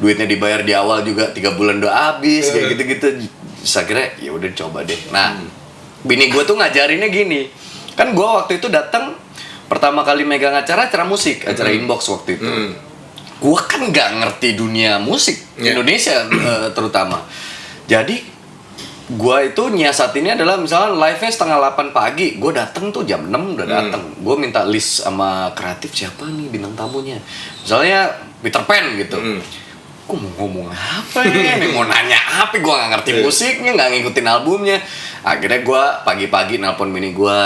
duitnya dibayar di awal juga 3 bulan udah habis, kayak gitu-gitu. Saya kira ya udah coba deh. Nah, bini gue tuh ngajarinnya gini, kan gue waktu itu datang pertama kali megang acara musik, acara Inbox waktu itu. gue kan nggak ngerti dunia musik Indonesia terutama. Jadi gue itu nyiasatinnya adalah misalnya live-nya setengah 8 pagi, gue dateng tuh jam 6 udah dateng. Gue minta list sama kreatif siapa nih bintang tamunya. Misalnya Peter Pan gitu. Gue mau ngomong apa nih, mau nanya apa, gue gak ngerti musiknya, gak ngikutin albumnya. Akhirnya gue pagi-pagi nelpon bini gue,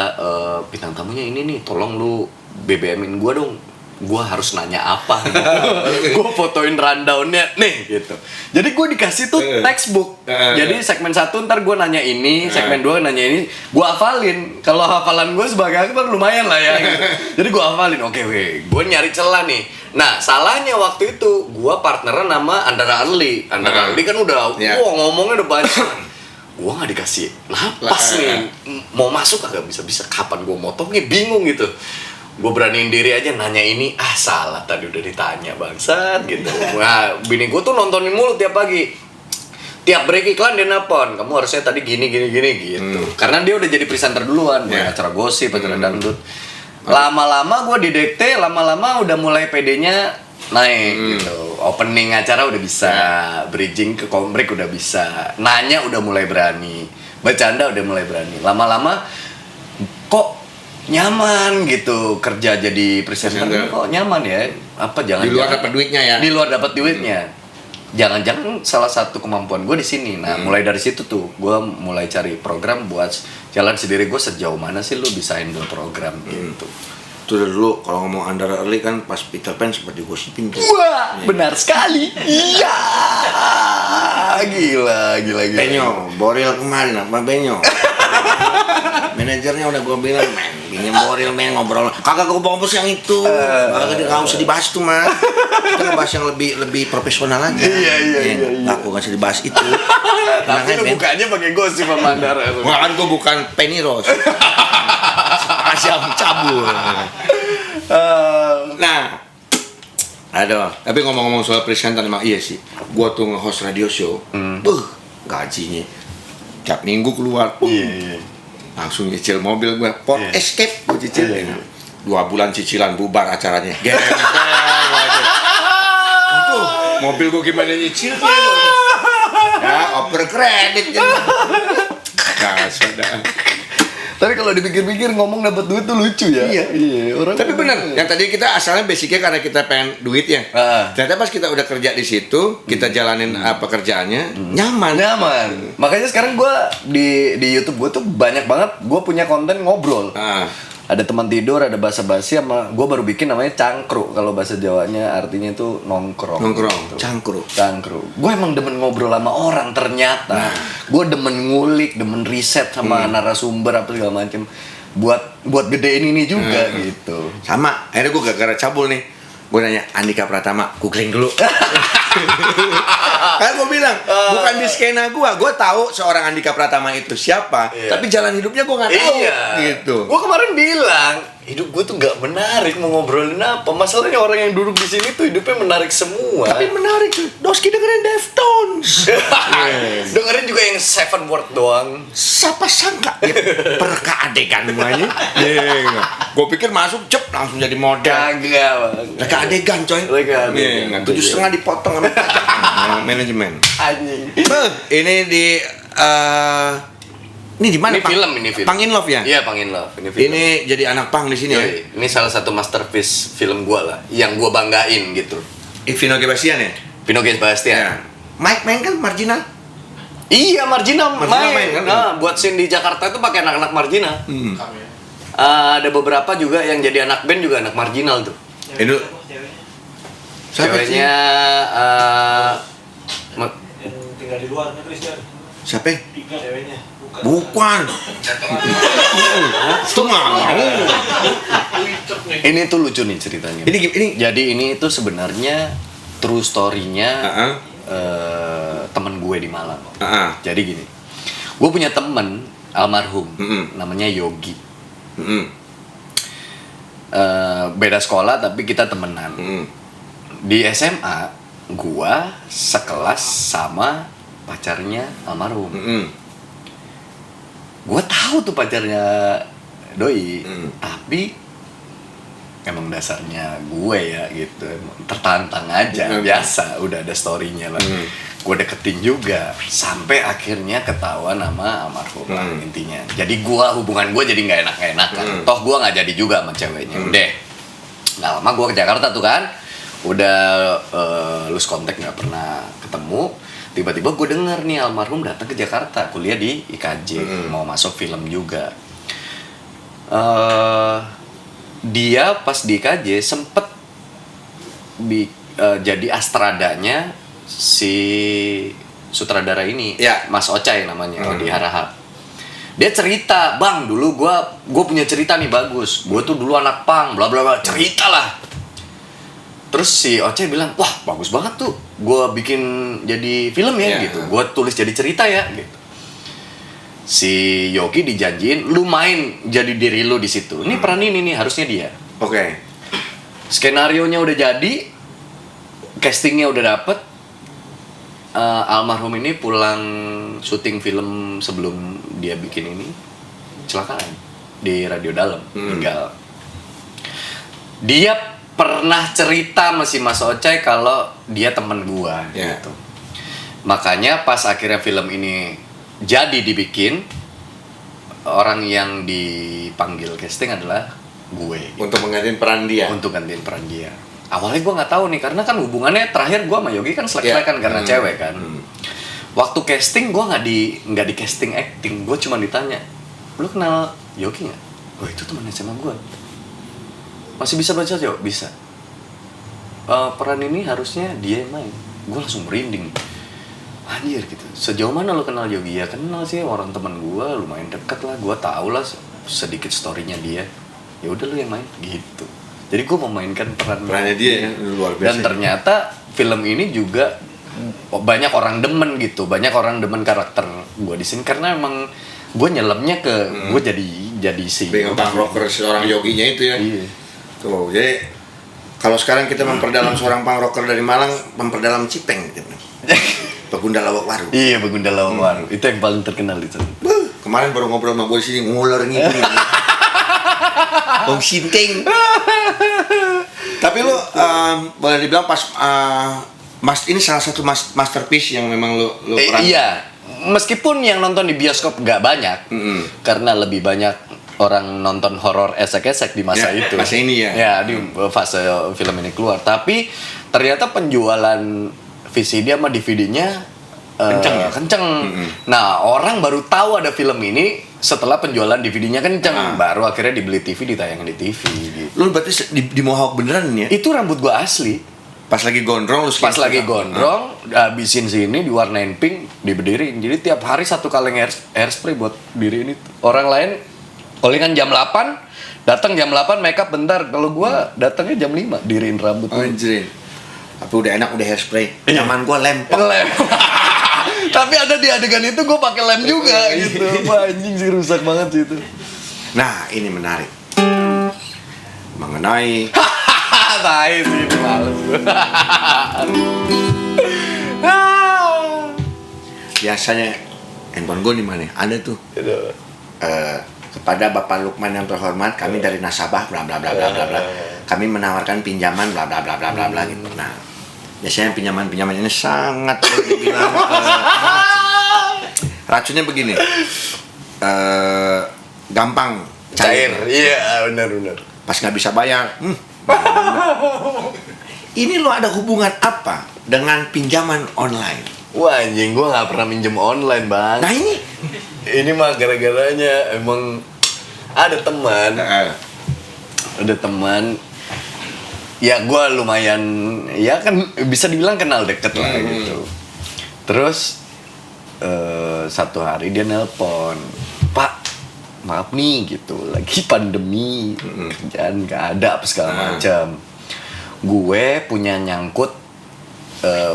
bintang tamunya ini nih, tolong lu BBM-in gue dong. Gue harus nanya apa gitu. Gue fotoin rundown-nya nih gitu. Jadi gue dikasih tuh textbook. Jadi segmen 1 ntar gue nanya ini, segmen 2 nanya ini, gue hafalin. Kalau hafalan gue sebagai aktor lumayan lah ya gitu. Jadi gue hafalin. Oke, gue nyari celah nih. Nah, salahnya waktu itu gue partneran sama Andara Early. Andara Early kan udah ngomongnya udah banyak. Gue gak dikasih napas nih. Mau masuk agak bisa-bisa, kapan gue motongnya bingung gitu. Gue beraniin diri aja nanya ini, salah tadi udah ditanya bangsat gitu. Nah, bini gue tuh nontonin mulu tiap pagi. Tiap break iklan dia nelpon, kamu harusnya tadi gini gitu. Karena dia udah jadi presenter duluan, acara gosip, acara dangdut. Lama-lama gue didekte, lama-lama udah mulai PD-nya naik gitu. Opening acara udah bisa, bridging ke kombrek udah bisa, nanya udah mulai berani, bercanda udah mulai berani. Lama-lama kok nyaman gitu kerja jadi presenter, kok nyaman ya? Apa jangan di luar dapat duitnya ya? Di luar dapat duitnya. Jangan-jangan salah satu kemampuan gue di sini. Nah, mulai dari situ tuh gue mulai cari program buat jalan sendiri. Gue sejauh mana sih lu bisa handle program gitu. Itu dulu kalau ngomong Andara Early kan pas Peter Pan sempat digosipin tuh. Wah, benar sekali. Iya. Gila. Benyo, Boril kemarin apa Benyo? Manajernya udah gue bilang, pinjam Boril men ngobrol. Kagak ngobrol yang itu. Kagak usah dibahas tuh, Mas. Kita ngebahas yang lebih profesional aja. Iya. Aku nggak usah dibahas itu. Tapi lu bukanya pakai gosip sama Andara. Bukan, gue bukan Penny Rose. Masih cabul. Nah, aduh. Tapi ngomong-ngomong soal presenter emang iya sih. Gue tuh nge-host radio show. Gajinya tiap minggu keluar. Langsung nyicil mobil gue, Ford Escape gue cicil. 2 bulan cicilan bubar acaranya. Aduh, mobil gue gimana nyicilnya? Ya, over kredit jadi. Tapi kalau dipikir-pikir ngomong dapat duit tuh lucu ya. Iya. Tapi benar, yang tadi kita asalnya basicnya karena kita pengen duit ya. Ternyata pas kita udah kerja di situ, kita jalanin pekerjaannya nyaman. Makanya sekarang gue di YouTube gue tuh banyak banget gue punya konten ngobrol. Ada teman tidur, ada basa-basi, sama gue baru bikin namanya cangkruk. Kalau bahasa Jawanya artinya itu nongkrong. Gitu. Cangkruk. Gue emang demen ngobrol sama orang ternyata. Gue demen ngulik, demen riset sama narasumber apa segala macem. Buat gedein ini juga gitu. Sama, akhirnya gue gara-gara cabul nih. Gue nanya, Andika Pratama, googling dulu. Kan gue bilang, bukan di skena gue tahu seorang Andika Pratama itu siapa, tapi jalan hidupnya gue nggak tahu. Gitu. Gue kemarin bilang, hidup gue tuh nggak menarik, mau ngobrolin apa? Masalahnya orang yang duduk di sini tuh hidupnya menarik semua. Tapi menarik tuh, Doski dengerin Deftones. Dengerin juga yang 7 Word doang. Siapa sangka ya, perka adegan semuanya. Gue pikir masuk cep langsung jadi model. Kagak bang. Reka adegan coy. 7,5 dipotong sama manajemen. Anjing. Ini di mana? Ini film. Pang in Love ya? Iya, Pang in Love. Ini film. Ini jadi anak pang di sini ya. Ini salah satu masterpiece film gua lah, yang gua banggain gitu. Vino G. Bastian ya? Vino G. Bastian. Mike main kan Marginal? Iya, Marginal main kan? Nah, buat scene di Jakarta itu pakai anak-anak Marginal. Ada beberapa juga yang jadi anak band juga anak Marginal tuh. Itu ceweknya tinggal di luar negeri sih. siapa? Ceweknya. Bukan. Itu nggak mau. Ini tuh lucu nih ceritanya. Ini. Jadi ini itu sebenarnya true story-nya temen gue di Malang. Jadi gini, gue punya temen almarhum, namanya Yogi. Beda sekolah tapi kita temenan. Di SMA, gue sekelas sama pacarnya almarhum. Gue tahu tuh pacarnya Doi, tapi emang dasarnya gue ya gitu, emang tertantang aja, biasa, udah ada story-nya lah. Gue deketin juga sampai akhirnya ketahuan sama almarhum lah intinya. Jadi hubungan gue jadi nggak enak-enakan. Toh gue nggak jadi juga sama ceweknya. Udah nggak lama gue ke Jakarta tuh kan, udah lose kontak, nggak pernah ketemu. Tiba-tiba gue denger nih almarhum datang ke Jakarta, kuliah di IKJ, mau masuk film juga. Dia pas di IKJ sempet jadi astradanya si sutradara ini, Mas Ocai namanya, Odi Harahap. Dia cerita, bang, dulu gue punya cerita nih bagus, gue tuh dulu anak pang, bla bla bla, cerita lah. Terus si Ocai bilang, wah bagus banget tuh, gue bikin jadi film ya gitu, gue tulis jadi cerita ya gitu. Si Yogi dijanjiin, lu main jadi diri lu di situ. Ini peran ini nih, harusnya dia. Oke. Skenarionya udah jadi, castingnya udah dapet. Almarhum ini pulang syuting film sebelum dia bikin ini, kecelakaan di Radio Dalam, meninggal. Dia pernah cerita sama si Mas Ocai kalau dia temen gua gitu. Makanya pas akhirnya film ini jadi dibikin, orang yang dipanggil casting adalah gue gitu. Untuk menggantiin peran dia. Untuk gantiin peran dia. Awalnya gue nggak tahu nih, karena kan hubungannya terakhir gue sama Yogi kan selek-selekan karena cewek kan. Waktu casting gue nggak di casting acting, gue cuma ditanya, lu kenal Yogi nggak? Oh itu teman SMA gue. Masih bisa baca Jo? Bisa. Peran ini harusnya dia yang main. Gue langsung merinding. Anjir gitu. Sejauh mana lo kenal Yogi? Ya kenal sih, orang teman gue, lumayan deket lah. Gue tau lah sedikit storynya dia. Ya udah lo yang main gitu. Jadi gue memainkan perannya dia ya, luar biasa. Dan ternyata film ini juga banyak orang demen gitu. Banyak orang demen karakter gue di sini karena emang gue nyelemnya ke gue jadi si Bang rocker seorang Yoginya itu ya. Iya. Tuh, jadi kalau sekarang kita memperdalam seorang punk rocker dari Malang, memperdalam Cipeng gitu. Begunda Lawak Waru. Iya, Begunda Lawak Waru. Itu yang paling terkenal itu. Kemarin baru ngobrol sama gue di sini, ngulur ngidul. Bong Sinting. Tapi lu boleh dibilang pas Mas ini salah satu masterpiece yang memang lu pernah. Iya. Meskipun yang nonton di bioskop nggak banyak, karena lebih banyak orang nonton horor esek-esek di masa itu. Masa ini ya. Ya, di fase film ini keluar. Tapi ternyata penjualan VCD sama DVD-nya kenceng. Nah, orang baru tahu ada film ini setelah penjualan DVD-nya kenceng. Baru akhirnya dibeli TV, ditayangin di TV gitu. Lu berarti di Mohawk beneran ya? Itu rambut gua asli. Pas lagi gondrong lu Pas lagi gondrong, habisin sini diwarnain pink, dibedirin. Jadi tiap hari satu kaleng hairspray buat diri ini. Orang lain callingan jam 8, datang jam 8 make up bentar. Kalau gua datangnya jam 5 diriin rambut. Anjir. Tapi udah enak, udah hairspray. Nyaman gua lem. Tapi ada di adegan itu gue pakai lem juga gitu. Wah, anjing sih rusak banget sih itu. Nah, ini menarik. Mengenai tai sih, males gue. Biasanya handphone gue di mana? Ada tuh. Kepada Bapak Lukman yang terhormat, kami dari nasabah bla bla bla bla bla bla. Kami menawarkan pinjaman bla bla bla bla bla bla gitu. Nah, biasanya pinjaman ini sangat dibilang racunnya begini. Gampang cair. Iya, benar. Pas nggak bisa bayar. Ini lo ada hubungan apa dengan pinjaman online? Wah, anjing, gue nggak pernah minjem online, Bang. Nah, ini mah gara-garanya emang ada teman. Ada teman. Ya gue lumayan, ya kan bisa dibilang kenal deket lah gitu. Terus satu hari dia nelpon, Pak, maaf nih gitu, lagi pandemi, kerjaan gak ada apa segala macam. Gue punya nyangkut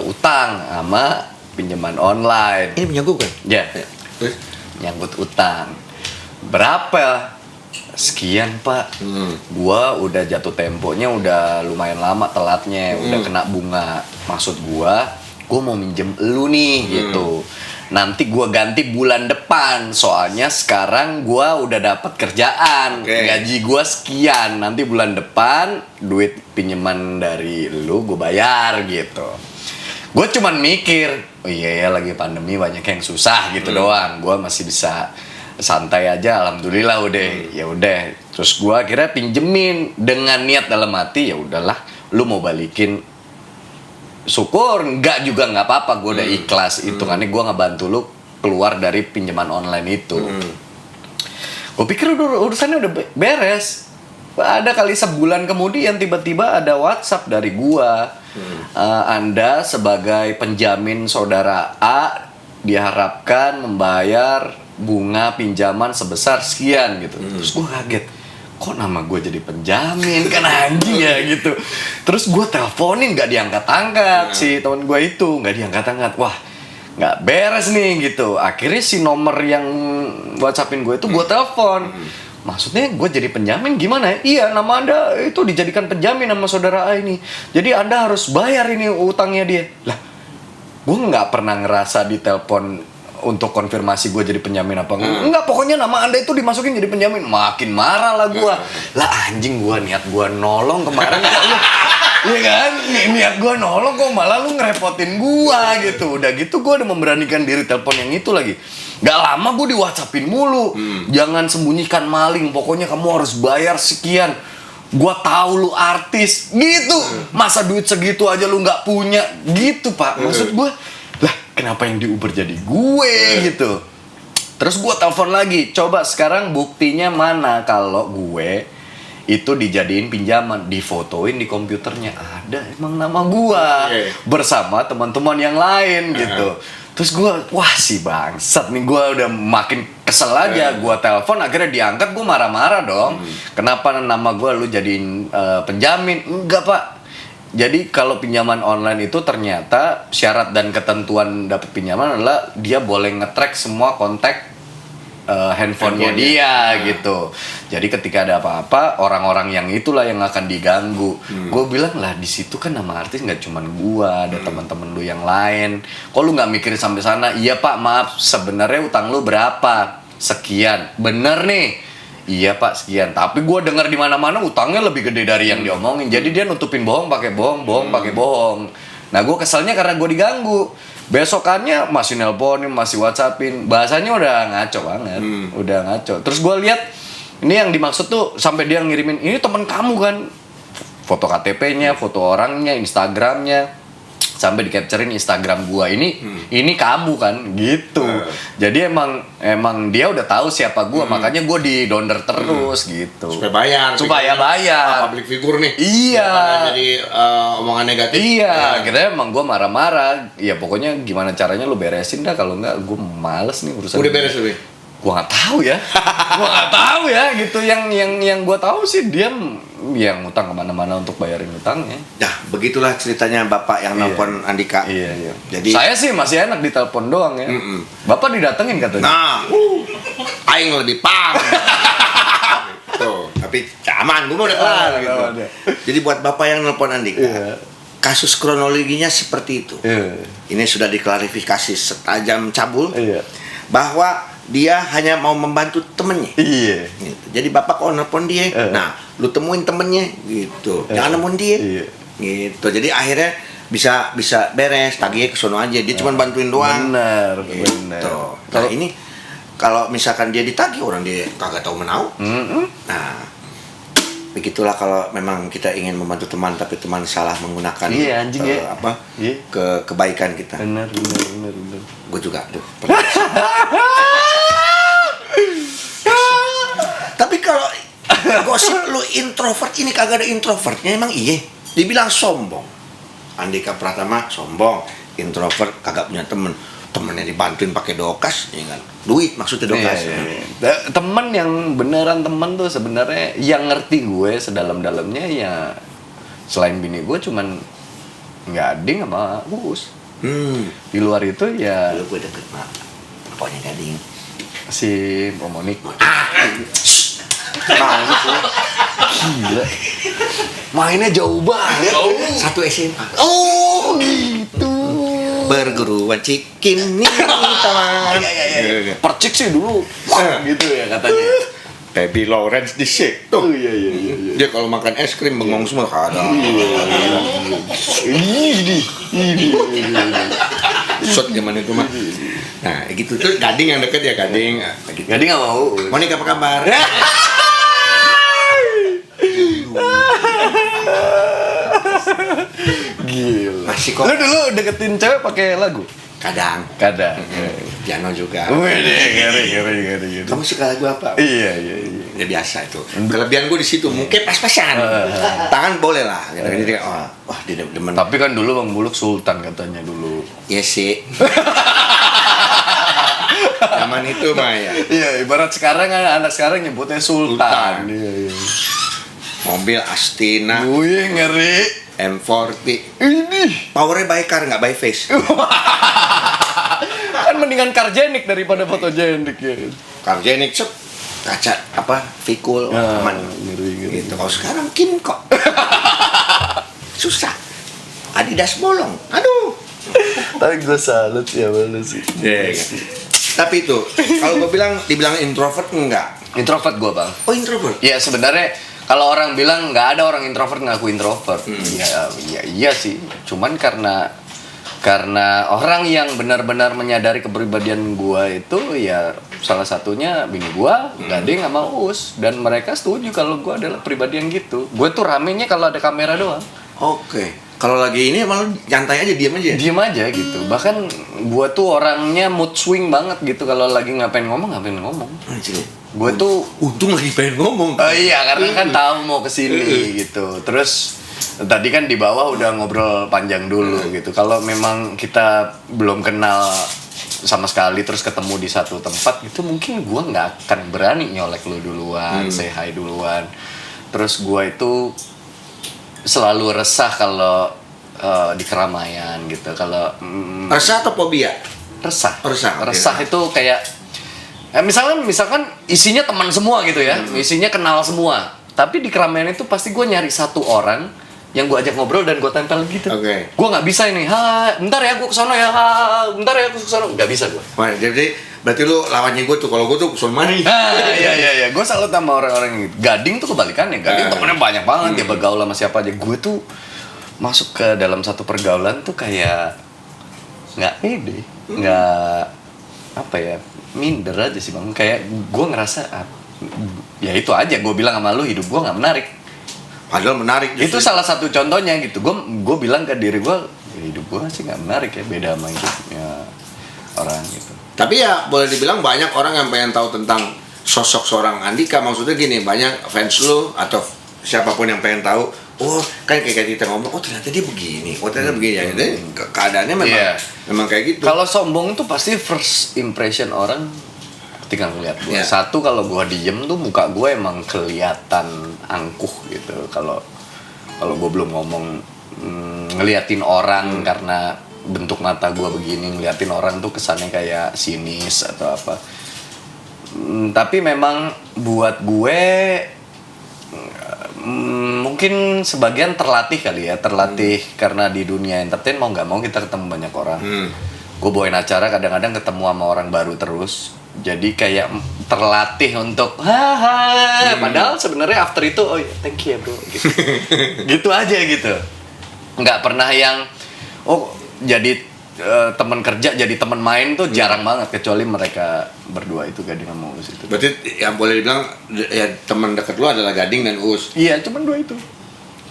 utang sama pinjaman online. Ini punya gue kan? Ya. Nyangkut utang. Berapa? Sekian, Pak. Gua udah jatuh temponya udah lumayan lama telatnya, udah kena bunga. Maksud gua mau minjem lu nih gitu. nanti gue ganti bulan depan. Soalnya sekarang gue udah dapat kerjaan, gaji gue sekian. Nanti bulan depan duit pinjaman dari lu gue bayar gitu. Gue cuman mikir, oh iya ya lagi pandemi banyak yang susah gitu doang. Gue masih bisa santai aja, alhamdulillah udah. Ya udah. Terus gue akhirnya pinjemin dengan niat dalam hati, ya udahlah, lu mau balikin syukur, enggak juga nggak apa-apa, gue udah ikhlas. Itu karena gue ngebantu lu keluar dari pinjaman online itu. Gue pikir urusannya udah beres. Ada kali sebulan kemudian tiba-tiba ada WhatsApp dari gue. Anda sebagai penjamin saudara A diharapkan membayar bunga pinjaman sebesar sekian gitu. Terus gue kaget, kok nama gue jadi penjamin, kan anjing ya gitu. Terus gue teleponin gak diangkat-angkat si teman gue itu, gak diangkat-angkat. Wah, gak beres nih gitu. Akhirnya si nomor yang WhatsAppin gue itu gue telepon. Maksudnya gue jadi penjamin gimana? Iya, nama Anda itu dijadikan penjamin sama saudara A ini. Jadi Anda harus bayar ini utangnya dia. Lah, gue gak pernah ngerasa di telepon untuk konfirmasi gue jadi penjamin apa enggak, pokoknya nama Anda itu dimasukin jadi penjamin. Makin marah lah gue. Lah anjing, gue niat gue nolong kemarin kok lu. Iya kan? Niat gue nolong kok malah lu ngerepotin gue gitu. Udah gitu gue udah memberanikan diri telepon yang itu lagi. Gak lama gue di WhatsAppin mulu. Jangan sembunyikan maling, pokoknya kamu harus bayar sekian. Gua tahu lu artis gitu. Masa duit segitu aja lu nggak punya gitu, Pak. Maksud gue, lah kenapa yang di Uber jadi gue gitu. Terus gue telepon lagi, coba sekarang buktinya mana kalau gue itu dijadiin pinjaman, difotoin di komputernya ada emang nama gue bersama teman-teman yang lain gitu. Terus gue, wah si bangsat nih, gue udah makin kesel aja. Gue telepon, akhirnya diangkat, gue marah-marah dong. Kenapa nama gue lu jadiin penjamin? Enggak, Pak. Jadi kalau pinjaman online itu ternyata syarat dan ketentuan dapat pinjaman adalah dia boleh nge-track semua kontak handphonenya dia gitu. Jadi ketika ada apa-apa, orang-orang yang itulah yang akan diganggu. Gue bilang lah, di situ kan nama artis nggak cuman gue, ada teman-teman lu yang lain. Kok lu nggak mikirin sampai sana? Iya Pak, maaf, sebenarnya utang lu berapa? Sekian. Bener nih. Iya Pak, sekian. Tapi gue dengar di mana-mana utangnya lebih gede dari yang diomongin. Jadi dia nutupin bohong pakai bohong, bohong pakai bohong. Nah gue keselnya karena gue diganggu. Besokannya masih nelponin, masih WhatsAppin, bahasanya udah ngaco banget, udah ngaco. Terus gue lihat ini yang dimaksud tuh sampai dia ngirimin, ini teman kamu kan, foto KTP-nya, foto orangnya, Instagramnya, sampai di-capturein Instagram gua ini kamu kan, gitu. Jadi emang dia udah tahu siapa gua, makanya gua di-donder terus gitu. Supaya bayar. Public figure nih. Iya. Jadi omongan negatif. Iya, akhirnya emang gua marah-marah. Ya pokoknya gimana caranya lu beresin dah, kalau enggak gua males nih urusan. Udah beres lebih. Gua nggak tahu ya gitu. Yang gua tahu sih dia yang utang kemana-mana untuk bayarin utangnya. Nah, begitulah ceritanya Bapak yang nelpon Andika. Iya. Jadi saya sih masih enak ditelepon doang ya. Bapak didatengin katanya. Nah, aing lebih paham. Tuh, tapi aman, gua udah kelar gitu. Jadi buat Bapak yang nelpon Andika, kasus kronologinya seperti itu. Ini sudah diklarifikasi setajam cabul bahwa dia hanya mau membantu temennya. Iya. Gitu. Jadi Bapak kalau nelpon dia, nah, lu temuin temennya gitu. Jangan nemuin dia. Gitu. Jadi akhirnya bisa beres, tagihnya ke sono aja. Dia cuma bantuin doang. Benar. Nah, ini kalau misalkan dia ditagih, orang dia kagak tahu menau. Nah, begitulah kalau memang kita ingin membantu teman tapi teman salah menggunakan kebaikan kita. Benar. Gue juga tuh. Tapi kalau gosip lu introvert, ini kagak ada introvertnya, emang iya. Dibilang sombong. Andika Pratama sombong, introvert, kagak punya temen. Temennya dibantuin pakai dokas, ya kan? Duit maksudnya dokas. Temen yang beneran temen tuh sebenarnya yang ngerti gue sedalam-dalamnya ya selain bini gue cuman Gading sama Uus. Di luar itu ya gue deket mak, pokoknya Gading. Si Monik. Gila. Mainnya jauh banget. Satu SMA. Oh gitu. Perguruan Cikini teman. Iya. Percik sih dulu. Gitu ya katanya. Baby Lawrence di situ. Oh iya. Dia kalau makan es krim bengong semua ada. Ini. Shot zaman itu mah. Nah, gitu tuh Gading yang deket ya Gading. Gitu. Gading nggak mau. Monik apa kabar? Gila. Masih kok. Lu dulu deketin cewek pakai lagu? Kadang. Piano juga. Ngeri. Kamu suka lagu apa? Iya. Ya biasa itu. Kelebihan gue di situ, mungkin pas-pasan. Tangan boleh lah. Jadi dia, wah dia demen. Tapi kan dulu Bang Buluk Sultan katanya dulu. Iya sih. Zaman itu mah ya. Iya, ibarat sekarang kan anak sekarang nyebutnya Sultan. Iya. Mobil Astina. Wih, ngeri. M40. Ini. Powernya by car nggak by face. Kan mendingan karjenik daripada fotogenik ya. Cargenic cep. Kaca apa? Vikul aman. Ngeri. Gitu. Kalau sekarang Kim kok. Susah. Adidas bolong. Aduh. Tapi gue salut ya mana sih. Tapi itu, kalau gue dibilang introvert enggak. Introvert gue Bang. Oh introvert? Ya sebenarnya kalau orang bilang nggak ada orang introvert ngaku introvert. Iya sih. Cuman karena orang yang benar-benar menyadari kepribadian gua itu ya salah satunya bini gua, Gading sama Us, dan mereka setuju kalau gua adalah pribadi yang gitu. Gua tuh ramenya kalau ada kamera doang. Oke. Kalau lagi ini malah nyantai aja, diam aja. Diam aja gitu. Bahkan gua tuh orangnya mood swing banget gitu kalau lagi ngapain ngomong. Gue tuh untung lagi pengen ngomong. Oh iya, karena kan tahu mau kesini gitu. Terus tadi kan di bawah udah ngobrol panjang dulu gitu. Kalau memang kita belum kenal sama sekali terus ketemu di satu tempat gitu, mungkin gue nggak akan berani nyolek lu duluan, say hi duluan. Terus gue itu selalu resah kalau di keramaian gitu. Kalau resah atau fobia? Resah itu kayak misalkan isinya teman semua gitu ya, isinya kenal semua. Tapi di keramaian itu pasti gue nyari satu orang yang gue ajak ngobrol dan gue tempel gitu. Oke. Gue nggak bisa ini, bentar ya gue kesana ya, bentar ya gue kesana, nggak bisa gue. Wah, jadi berarti lu lawannya gue tuh, kalau gue tuh kesul mani. Iya, gue salut sama orang-orang gitu. Gading tuh kebalikannya, Gading temennya banyak banget, dia bergaul sama siapa aja. Gue tuh masuk ke dalam satu pergaulan tuh kayak nggak pede, nggak apa ya, minder aja sih Bang. Kayak gue ngerasa ya itu aja, gue bilang sama lu hidup gue nggak menarik. Padahal menarik justru. Itu salah satu contohnya gitu. Gue bilang ke diri gue, hidup gue sih nggak menarik ya, beda sama hidupnya orang gitu. Tapi ya boleh dibilang banyak orang yang pengen tahu tentang sosok seorang Andika. Maksudnya gini, banyak fans lu atau siapapun yang pengen tahu, oh kan kayak kita ngomong, oh ternyata dia begini, oh ternyata begini ya. Jadi keadaannya memang kayak gitu. Kalau sombong tuh pasti first impression orang ketika ngeliat gue. Satu, kalau gue diem tuh muka gue emang kelihatan angkuh gitu. Kalau gue belum ngomong, ngeliatin orang karena bentuk mata gue begini, ngeliatin orang tuh kesannya kayak sinis atau apa. Tapi memang buat gue mungkin sebagian terlatih kali ya, karena di dunia entertain mau nggak mau kita ketemu banyak orang. Gue bawain acara kadang-kadang ketemu sama orang baru terus, jadi kayak terlatih untuk padahal sebenarnya after itu oh thank you ya bro gitu. Gitu aja gitu, nggak pernah yang jadi teman kerja jadi teman main tuh jarang banget, kecuali mereka berdua itu, Gading sama Us itu. Berarti yang boleh dibilang ya teman dekat lu adalah Gading dan Us. Iya, cuman dua itu.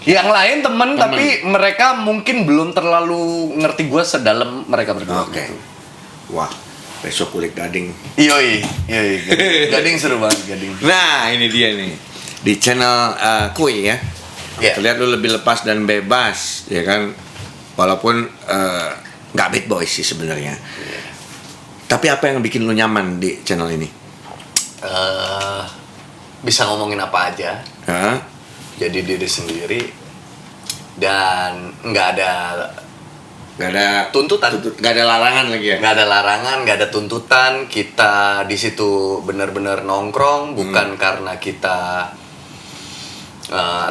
Yang lain temen, tapi mereka mungkin belum terlalu ngerti gue sedalam mereka berdua. Oke. Gitu. Wah, besok kulik Gading. Yoi. Gading seru banget, Gading. Nah, ini dia nih. Di channel Kui ya. Yeah. Terlihat lu lebih lepas dan bebas, ya kan? Walaupun nggak bad boy sih sebenarnya. Yeah. Tapi apa yang bikin lu nyaman di channel ini? Bisa ngomongin apa aja. Jadi diri sendiri dan nggak ada tuntutan, nggak ada larangan lagi ya. Nggak ada larangan, nggak ada tuntutan. Kita di situ benar-benar nongkrong, bukan karena kita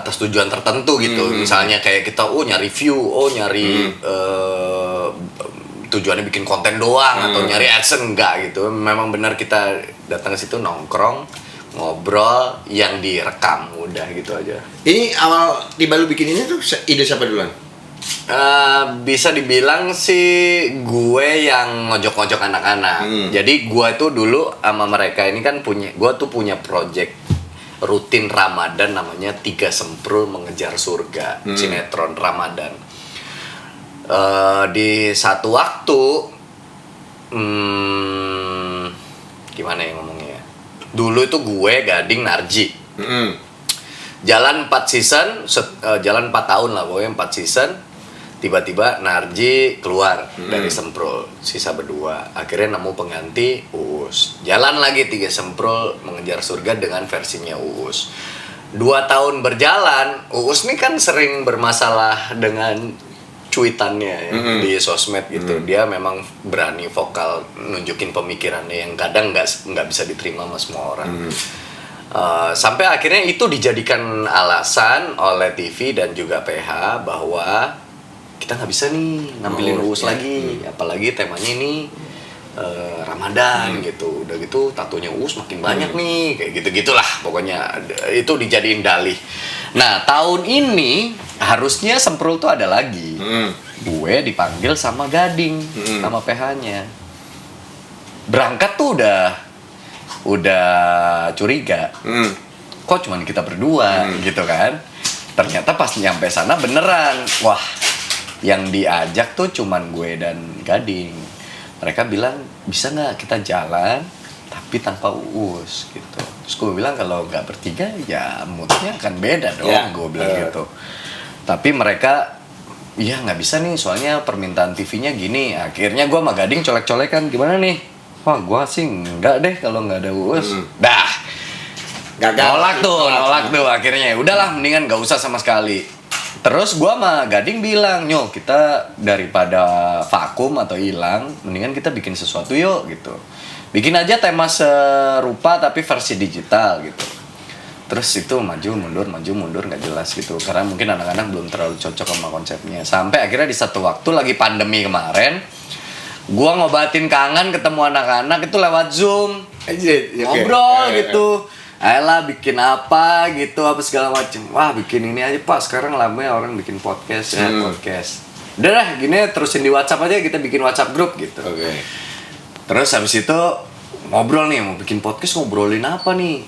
atas tujuan tertentu gitu. Misalnya kayak kita nyari view, nyari tujuannya bikin konten doang atau nyari adsense, enggak gitu. Memang benar kita datang ke situ nongkrong, ngobrol, yang direkam, udah gitu aja. Ini awal tiba lu bikin ini tuh ide siapa duluan? Bisa dibilang sih gue yang ngojok-ngojok anak-anak. Jadi gue tuh dulu sama mereka ini kan gue tuh punya project rutin Ramadan namanya 3 Semprul Mengejar Surga, sinetron Ramadan. Di satu waktu, gimana ya ngomongnya? Dulu itu gue, Gading, Narji. Jalan 4 season, jalan 4 tahun lah pokoknya 4 season. Tiba-tiba Narji keluar dari Semprul, sisa berdua. Akhirnya nemu pengganti Uus. Jalan lagi 3 Semprul Mengejar Surga dengan versinya Uus. 2 tahun berjalan, Uus nih kan sering bermasalah dengan cuitannya ya, di sosmed gitu. Dia memang berani vokal, nunjukin pemikirannya yang kadang nggak bisa diterima sama semua orang. Sampai akhirnya itu dijadikan alasan oleh TV dan juga PH bahwa kita nggak bisa nih nampilin Uus lagi, apalagi temanya ini Ramadan gitu. Udah gitu tatonya Uus makin banyak nih, kayak gitu-gitulah pokoknya. Itu dijadiin dalih. Nah, tahun ini harusnya Semprul tuh ada lagi. Gue dipanggil sama Gading, sama PH-nya. Berangkat tuh udah curiga. Kok cuman kita berdua gitu kan? Ternyata pas nyampe sana beneran. Wah, yang diajak tuh cuman gue dan Gading. Mereka bilang, bisa nggak kita jalan tapi tanpa Uus gitu. Terus gue bilang kalau nggak bertiga ya moodnya akan beda dong, gue bilang gitu. Tapi mereka, ya nggak bisa nih soalnya permintaan TV-nya gini. Akhirnya gue sama Gading colek-colekan, gimana nih? Wah, gue sih nggak deh kalau nggak ada Uus. Dah, nolak tuh akhirnya. Udahlah, mendingan nggak usah sama sekali. Terus gue sama Gading bilang, Nyo, kita daripada vakum atau hilang, mendingan kita bikin sesuatu yuk gitu. Bikin aja tema serupa tapi versi digital gitu. Terus itu maju mundur nggak jelas gitu. Karena mungkin anak-anak belum terlalu cocok sama konsepnya. Sampai akhirnya di satu waktu lagi pandemi kemarin, gue ngobatin kangen ketemu anak-anak itu lewat Zoom. Ngobrol gitu. Ayolah bikin apa gitu, apa segala macem. Wah, bikin ini aja Pak, sekarang lamanya orang bikin podcast ya, podcast. Udah lah, gini terusin di WhatsApp aja, kita bikin WhatsApp group gitu. Terus habis itu ngobrol nih, mau bikin podcast ngobrolin apa nih?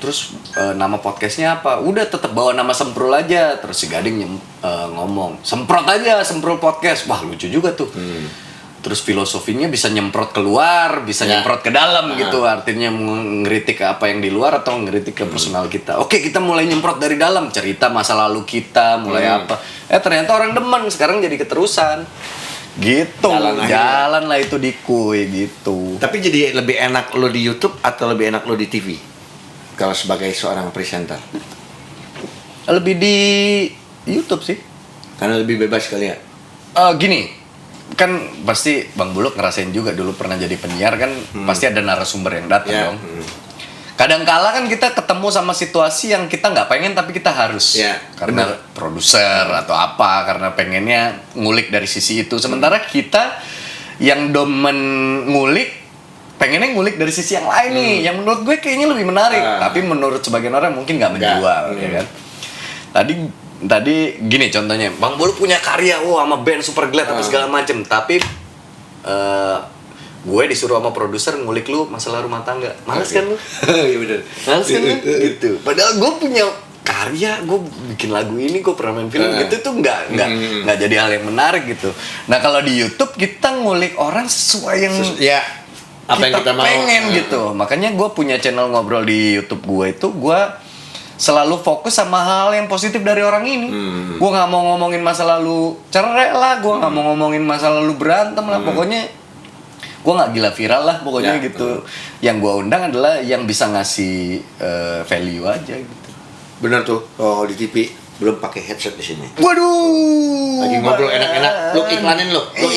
Terus nama podcastnya apa? Udah tetap bawa nama Semprul aja. Terus si Gading ngomong, semprot aja, Semprul Podcast. Wah, lucu juga tuh. Terus filosofinya bisa nyemprot keluar, bisa nyemprot ke dalam gitu. Artinya ngeritik apa yang di luar atau ngeritik ke personal kita. Oke, kita mulai nyemprot dari dalam, cerita masa lalu kita, mulai apa. Ternyata orang demen, sekarang jadi keterusan. Gitu, jalan lah itu di Kuy gitu. Tapi jadi lebih enak lo di YouTube atau lebih enak lo di TV? Kalau sebagai seorang presenter? Lebih di YouTube sih. Karena lebih bebas kali ya? Gini, kan pasti Bang Buluk ngerasain juga dulu pernah jadi penyiar kan, pasti ada narasumber yang datang dong. Kadang-kala kan kita ketemu sama situasi yang kita nggak pengen tapi kita harus, karena produser atau apa, karena pengennya ngulik dari sisi itu. Sementara kita yang demen ngulik, pengennya ngulik dari sisi yang lain nih, yang menurut gue kayaknya lebih menarik, tapi menurut sebagian orang mungkin nggak menjual, ya kan? Tadi gini contohnya, Bang Buluk punya karya, sama band Super Glad apa segala macem, tapi gue disuruh sama produser ngulik lu masalah rumah tangga. Males kan lu? Iya bener. Males kan lu? Gitu. Padahal gue punya karya, gue bikin lagu ini, gue pernah main film gitu tuh nggak jadi hal yang menarik gitu. Nah kalau di YouTube kita ngulik orang sesuai yang apa yang kita mau pengen gitu. Makanya gue punya channel ngobrol di YouTube gue itu, gue selalu fokus sama hal yang positif dari orang ini. Gue nggak mau ngomongin masa lalu cerai lah, gue nggak mau ngomongin masa lalu berantem lah. Pokoknya gue nggak gila viral lah pokoknya gitu. Yang gue undang adalah yang bisa ngasih value aja gitu. Bener tuh. Oh di TV belum pakai headset di sini. Waduh. Lagi ngobrol enak-enak. Lu iklanin lu. Lu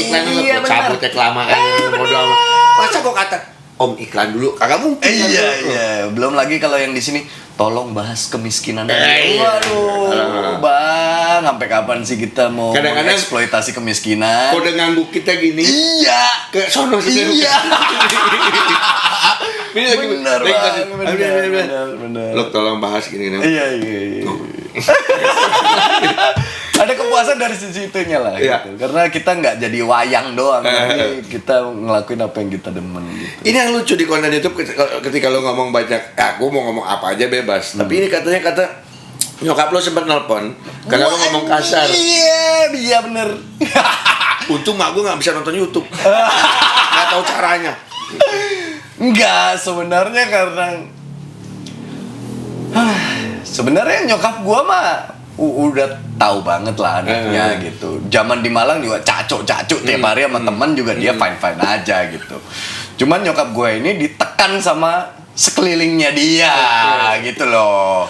cabutnya kelamaan. Bodoh amat. Masa gue kata Om iklan dulu, kagak mungkin. Iya. Belum lagi kalau yang di sini tolong bahas kemiskinan. Waduh, bang, sampai kapan sih kita mau Kadang-kadang eksploitasi kemiskinan? Kode ngangguk kita gini. Iya. Ke sono sih. Iya. Ini lagi bener. Lo tolong bahas gini. Iya. Ada kepuasan dari sisi itunya lah, gitu. Karena kita nggak jadi wayang doang, tapi kita ngelakuin apa yang kita demen. Gitu. Ini yang lucu di konten YouTube ketika lo ngomong banyak, aku mau ngomong apa aja bebas. Tapi ini kata nyokap lo sempat nelpon karena lo ngomong kasar. Iya bener. Untung mak gue nggak bisa nonton YouTube, nggak tahu caranya. Enggak, sebenarnya karena sebenarnya nyokap gue mah udah tahu banget lah anaknya gitu. Zaman di Malang juga cacuk tiap hari sama teman juga dia fine aja gitu. Cuman nyokap gue ini ditekan sama sekelilingnya dia gitu loh.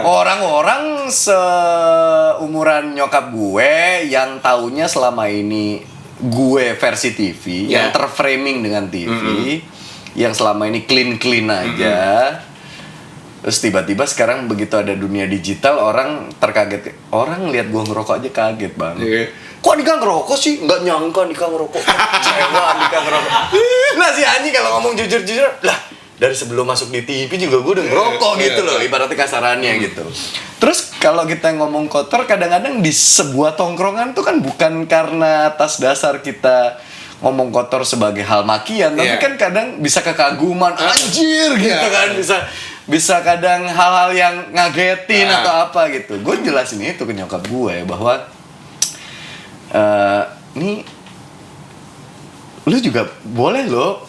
Orang-orang seumuran nyokap gue yang taunya selama ini gue versi TV yang terframing dengan TV, yang selama ini clean aja. Terus tiba-tiba sekarang begitu ada dunia digital, orang terkaget. Orang lihat gua ngerokok aja kaget, Bang. Kok Andika ngerokok sih? Nggak nyangka Andika ngerokok. Kecewa Andika ngerokok. Lah si Anji kalau ngomong jujur-jujur, lah dari sebelum masuk di TV juga gua udah ngerokok gitu loh, ibaratnya kasarannya gitu. Terus kalau kita ngomong kotor, kadang-kadang di sebuah tongkrongan tuh kan bukan karena atas dasar kita ngomong kotor sebagai hal makian, tapi kan kadang bisa kekaguman, anjir gitu kan, bisa kadang hal-hal yang ngagetin atau apa gitu. Gue jelasin itu ke nyokap gue bahwa nih lu juga boleh lo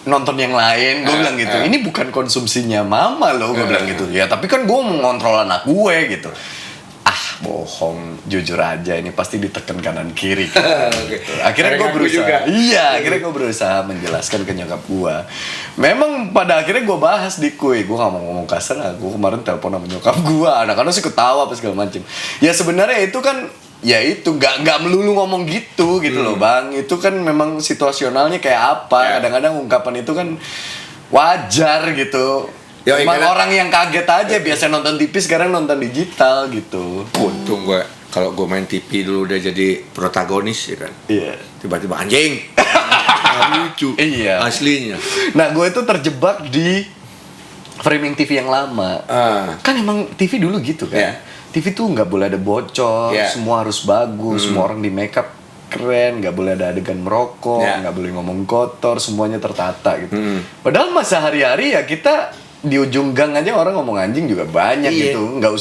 nonton yang lain, gue bilang gitu. Ini bukan konsumsinya mama lo, gue bilang gitu. Ya tapi kan gue mau ngontrol anak gue gitu. Bohong, jujur aja ini pasti ditekan kanan kiri gitu. Akhirnya gue berusaha akhirnya gue berusaha menjelaskan ke nyokap gue. Memang pada akhirnya gue bahas di kuy, gue gak mau ngomong kasar. Gue kemarin telepon sama nyokap gue, anak-anak sih ketawa apa segala macem. Ya sebenarnya itu kan, ya itu nggak melulu ngomong gitu loh bang. Itu kan memang situasionalnya kayak apa. Kadang-kadang ungkapan itu kan wajar gitu. Cuma orang yang kaget aja, biasa nonton TV sekarang nonton digital gitu. Untung gue, kalau gue main TV dulu udah jadi protagonis ya kan. Iya. Tiba-tiba anjing. Lucu. Iya. Aslinya. Nah gue itu terjebak di framing TV yang lama. Kan emang TV dulu gitu kan. TV tuh nggak boleh ada bocor, semua harus bagus, semua orang di makeup keren, nggak boleh ada adegan merokok, nggak boleh ngomong kotor, semuanya tertata gitu. Padahal masa hari-hari ya kita di ujung gang aja orang ngomong anjing juga banyak gitu. Nggak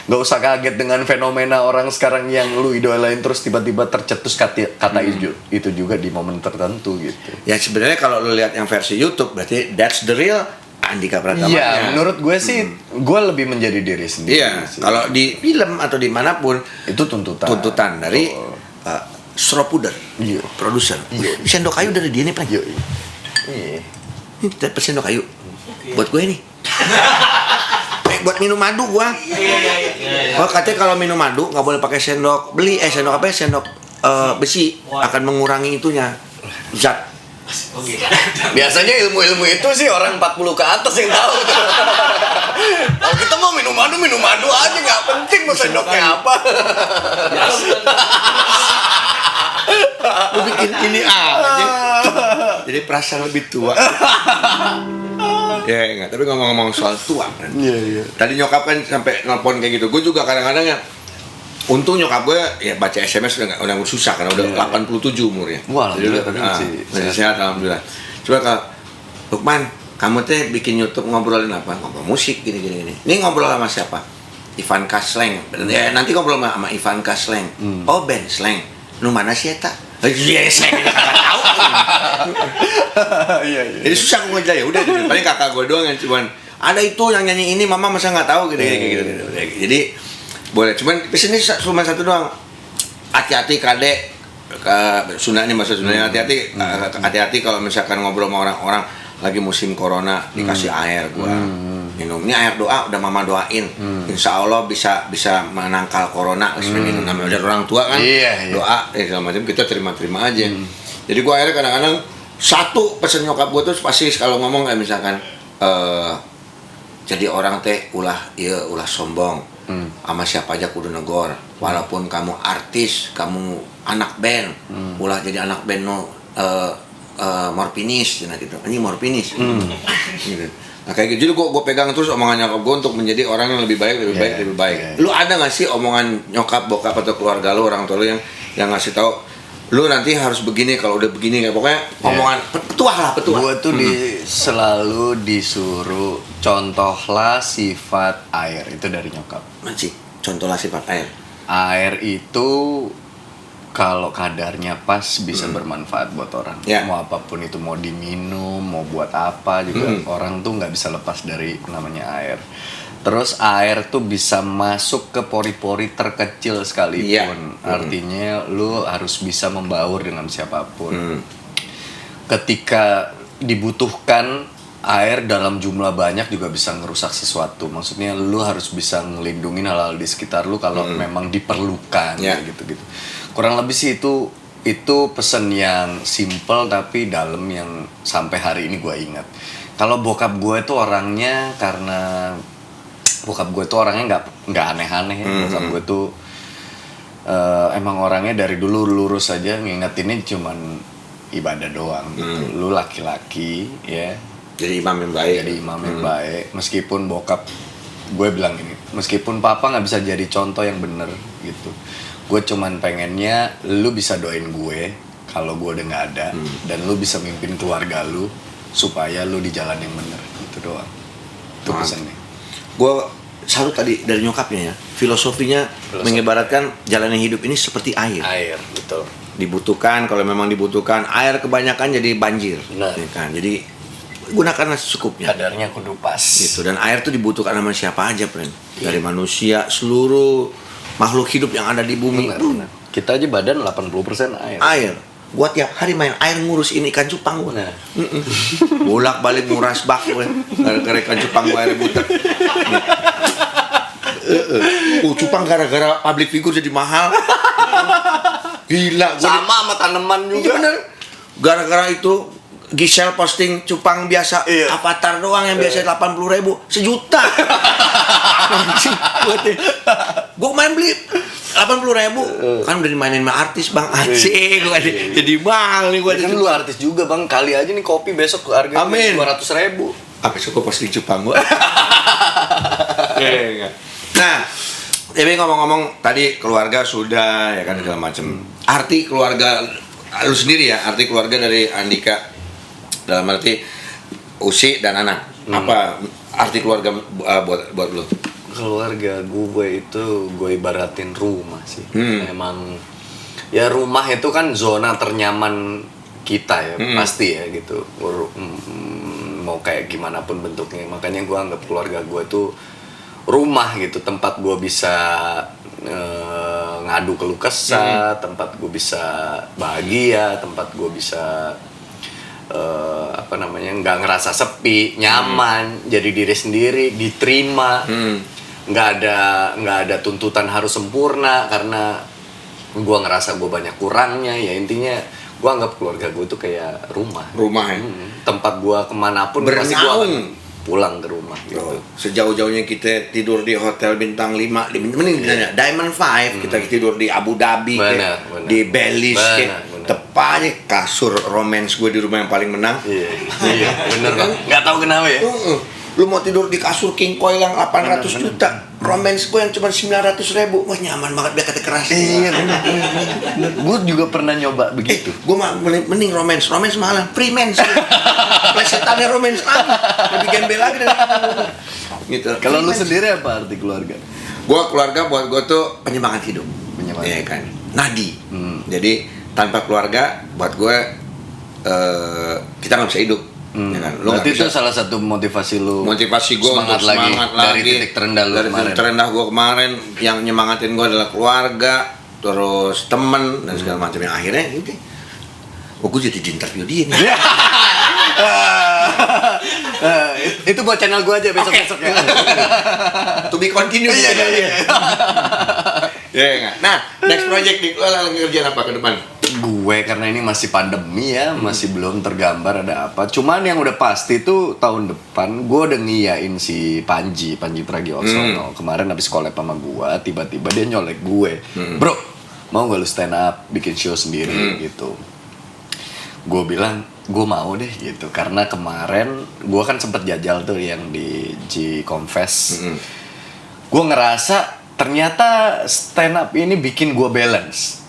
usah kaget dengan fenomena orang sekarang yang lu idolain terus tiba-tiba tercetus kata itu juga di momen tertentu gitu. Ya sebenarnya kalau lu lihat yang versi YouTube berarti that's the real Andika Pratama. Iya, menurut gue sih gue lebih menjadi diri sendiri. Iya, kalau di film atau dimanapun itu tuntutan dari Sropuder, produser. Sendok kayu dari dia nih, Pak. Ini sendok kayu. Buat gue nih. Buat minum madu gua. Oh, katanya kalau minum madu nggak boleh pakai sendok beli. Sendok apa ya? Sendok besi akan mengurangi itunya zat. Biasanya ilmu itu sih orang 40 ke atas yang tahu. Kalau kita mau minum madu aja, nggak penting mau sendoknya apa. Lu bikin ini aja. Jadi perasaan lebih tua. Ya enggak, tapi ngomong-ngomong soal tua kan. Iya. Tadi nyokap kan sampai nelpon kayak gitu. Gue juga kadang-kadang ya, untung nyokap gue ya baca SMS udah susah karena udah 87 umurnya. Wah, jadi masih sehat alhamdulillah. Coba Kak Lukman, kamu teh bikin YouTube ngobrolin apa? Ngobrol musik gini. Ini ngobrol sama siapa? Ivan Kasleng. Ya, nanti ngobrol sama Ivan Kasleng. Oh, Ben Sleng. Nu mana sih eta? Iya, Sleng. Tahu. Iya. Jadi susah gue ngejelasin. Udah, paling kakak gue doang yang cuman ada itu yang nyanyi ini, mama masa nggak tahu gitu. Jadi boleh. Cuman pesannya cuma satu doang. Hati-hati kadek. Sunahnya masa sunahnya hati-hati kalau misalkan ngobrol sama orang-orang lagi musim corona dikasih air gua minum. Ini air doa udah mama doain. Insya Allah bisa menangkal corona. Minum namanya udah orang tua kan. Doa segala macam kita terima aja. Jadi gua akhirnya kadang-kadang satu pesan nyokap gua tuh pasti kalau ngomong kayak misalkan jadi orang teh ulah sombong. Sama siapa aja kudu negor. Walaupun kamu artis, kamu anak band, ulah jadi anak band morpinis, gitu. Ini morpinis. Gitu. Nah kayak gitu, jadi gue pegang terus omongan nyokap gue untuk menjadi orang yang lebih baik. Lu ada nggak sih omongan nyokap, bokap atau keluarga lu, orang tua lu yang ngasih tahu, lu nanti harus begini kalau udah begini, kayak pokoknya omongan petuah. Gue tuh selalu disuruh contohlah sifat air, itu dari nyokap. Masih contohlah sifat air. Air itu kalau kadarnya pas bisa bermanfaat buat orang. Mau apapun itu, mau diminum, mau buat apa juga, orang tuh nggak bisa lepas dari namanya air. Terus air tuh bisa masuk ke pori-pori terkecil sekalipun. Artinya lu harus bisa membaur dengan siapapun. Ketika dibutuhkan, air dalam jumlah banyak juga bisa ngerusak sesuatu. Maksudnya lu harus bisa ngelindungin hal-hal di sekitar lu kalau memang diperlukan, gitu-gitu. Kurang lebih sih itu pesan yang simple tapi dalam, yang sampai hari ini gue ingat. Kalau bokap gue itu orangnya, karena bokap gue tuh orangnya nggak aneh-aneh. Bokap gue tuh emang orangnya dari dulu lurus aja, ngingetinnya cuman ibadah doang gitu. Lu laki-laki ya, jadi imam yang baik. Meskipun bokap gue bilang gini, meskipun papa nggak bisa jadi contoh yang bener gitu, gue cuman pengennya lu bisa doain gue kalau gue udah nggak ada, dan lu bisa mimpin keluarga lu supaya lu di jalan yang bener, gitu doang. Itu pesannya. Gue salut tadi dari nyokapnya ya, filosofinya mengibaratkan jalannya hidup ini seperti air, betul. Dibutuhkan, kalau memang dibutuhkan, air kebanyakan jadi banjir. Ya kan? Jadi gunakanlah secukupnya. Kadarnya kudu pas. Gitu. Dan air tuh dibutuhkan sama siapa aja, friend. Dari manusia, seluruh makhluk hidup yang ada di bumi. Benar. Kita aja badan 80% air. Gua tiap hari main air ngurus ini ikan cupang gua. Bolak-balik nguras bak gue. Gara-gara ikan cupang gua air butek. Cupang gara-gara public figure jadi mahal. Gila, sama tanaman juga. Iya bener. Gara-gara itu Giselle posting cupang biasa, avatar doang yang biasa 80.000, 1 juta. Gue main beli 80.000, kan udah dimainin sama artis bang, asik gue jadi mahal nih gue. Kan lu artis juga bang, kali aja nih kopi besok harganya 200.000. Besok gue posting cupang gue. Nah, tapi ngomong-ngomong tadi keluarga sudah ya kan segala macem. Arti keluarga lu sendiri ya, arti keluarga dari Andika dalam arti Usi dan anak. Apa arti keluarga buat lu? Keluarga gue itu gue ibaratin rumah sih. Emang ya rumah itu kan zona ternyaman kita ya, pasti ya gitu. Mau kayak gimana pun bentuknya. Makanya gue anggap keluarga gue tuh rumah gitu, tempat gue bisa ngadu keluh kesah, tempat gue bisa bahagia, tempat gue bisa nggak ngerasa sepi, nyaman, jadi diri sendiri, diterima, nggak ada tuntutan harus sempurna karena gue ngerasa gue banyak kurangnya. Ya intinya gue anggap keluarga gue itu kayak rumah ya. Tempat gue kemanapun pasti gue akan pulang ke rumah gitu. Sejauh-jauhnya kita tidur di hotel bintang 5, mending Diamond 5, kita tidur di Abu Dhabi, di Belize, tepatnya kasur romance gue di rumah yang paling menang. Iya, bener kan? Nggak tahu kenapa ya. Lu mau tidur di kasur King Koil yang 800 juta, romance gue yang cuma 900.000, wah nyaman banget, biar kata keras. Iya bener. Gue juga pernah nyoba begitu. Gue mending romance malah free mens. Plesetannya romance lagi, lebih gembel lagi dari gitu. Kalau lu sendiri apa arti keluarga? Gue keluarga buat gue tuh penyemangat hidup. Ya kan, nadi. Jadi tanpa keluarga buat gue kita nggak bisa hidup. Ya kan? Berarti itu salah satu motivasi lu. Motivasi gue semangat lagi dari titik terendah lu dari kemarin. Titik terendah gue kemarin, yang nyemangatin gue adalah keluarga, terus temen dan segala macam. Yang akhirnya gitu. Gue jadi di interview dia nih. Itu buat channel gue aja besok-besok ya. To be continue. Iya. Nah, next project nih, lo lagi kerjaan apa ke depan? gue karena ini masih pandemi ya, masih belum tergambar ada apa. Cuman yang udah pasti tuh tahun depan gue udah ngiyain si Panji Pragiwaksono. Kemarin habis collab sama gue, tiba-tiba dia nyolek gue. Bro, mau gak lu stand up bikin show sendiri gitu. Gue bilang gue mau deh gitu, karena kemarin gue kan sempet jajal tuh yang di G-Confess. Gue ngerasa ternyata stand up ini bikin gue balance.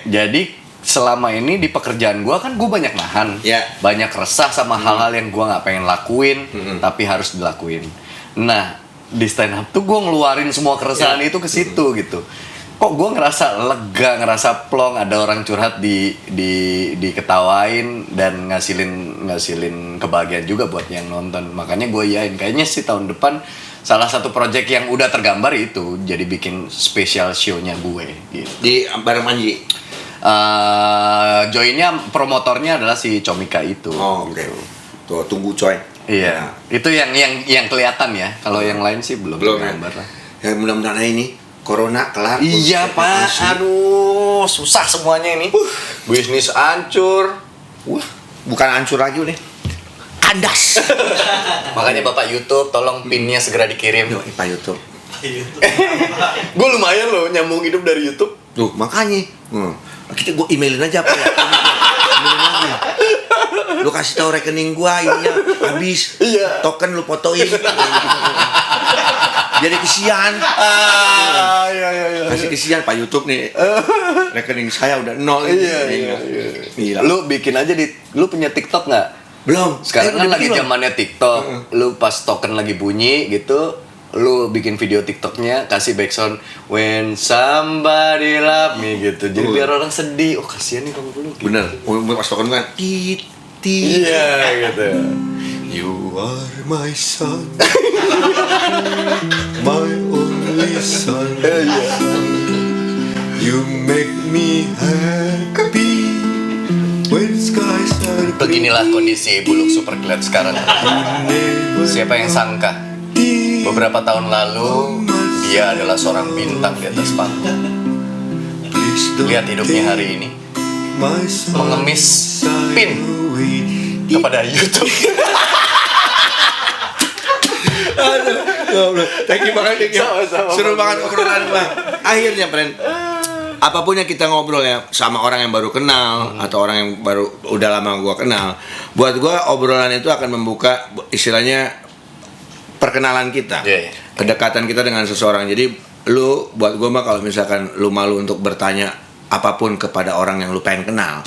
Jadi selama ini di pekerjaan gue kan gue banyak nahan, banyak resah sama hal-hal yang gue nggak pengen lakuin, tapi harus dilakuin. Nah di stand up tuh gue ngeluarin semua keresahan itu ke situ gitu. Kok gue ngerasa lega, ngerasa plong, ada orang curhat diketawain dan ngasilin kebahagiaan juga buat yang nonton. Makanya gue yain kayaknya sih tahun depan salah satu project yang udah tergambar itu jadi bikin special show-nya gue gitu. Di bareng Manji. Joinnya promotornya adalah si Comika itu. Gitu. Tuh tunggu coy. Iya. Itu yang kelihatan ya. Kalau yang lain sih belum tergambar lah. Ya mudah-mudahan ini corona kelar. Iya Pak. Aduh, susah semuanya ini. Bisnis hancur. Bukan hancur lagi udah. Kandas. Makanya Bapak YouTube tolong pinnya segera dikirim. Yo, Pak YouTube. Gue lumayan loh nyambung hidup dari YouTube. Tuh, makanya. Kita gue emailin aja Pak ya. Emailin aja. Lu kasih tahu rekening gua ininya habis. Token lu fotoin. Jadi kesian. Iya. Kasih kesian Pak YouTube nih. Rekening saya udah 0. Iya. Lu bikin aja lu punya TikTok nggak? Belum. Sekarang kan lagi zamannya TikTok. Lu pas token lagi bunyi gitu, lu bikin video TikToknya kasih backsound when somebody love me gitu. Jadi biar orang sedih. Oh kasihan nih kamu dulu. Gitu. Bener. Pas token kan tit. Iya gitu. You are my son, my only son. You make me happy when skies are blue. Beginilah kondisi Buluk Superglad sekarang. Siapa yang sangka beberapa tahun lalu dia adalah seorang bintang di atas panggung. Lihat hidupnya hari ini, mengemis pin kepada YouTube. Aduh, thank you banget. Seru banget obrolan Bang. Akhirnya friend, apapun yang kita ngobrol ya sama orang yang baru kenal atau orang yang baru udah lama gua kenal, buat gua obrolan itu akan membuka istilahnya perkenalan kita, kedekatan kita dengan seseorang. Jadi lu buat gua mah kalau misalkan lu malu untuk bertanya apapun kepada orang yang lu pengen kenal,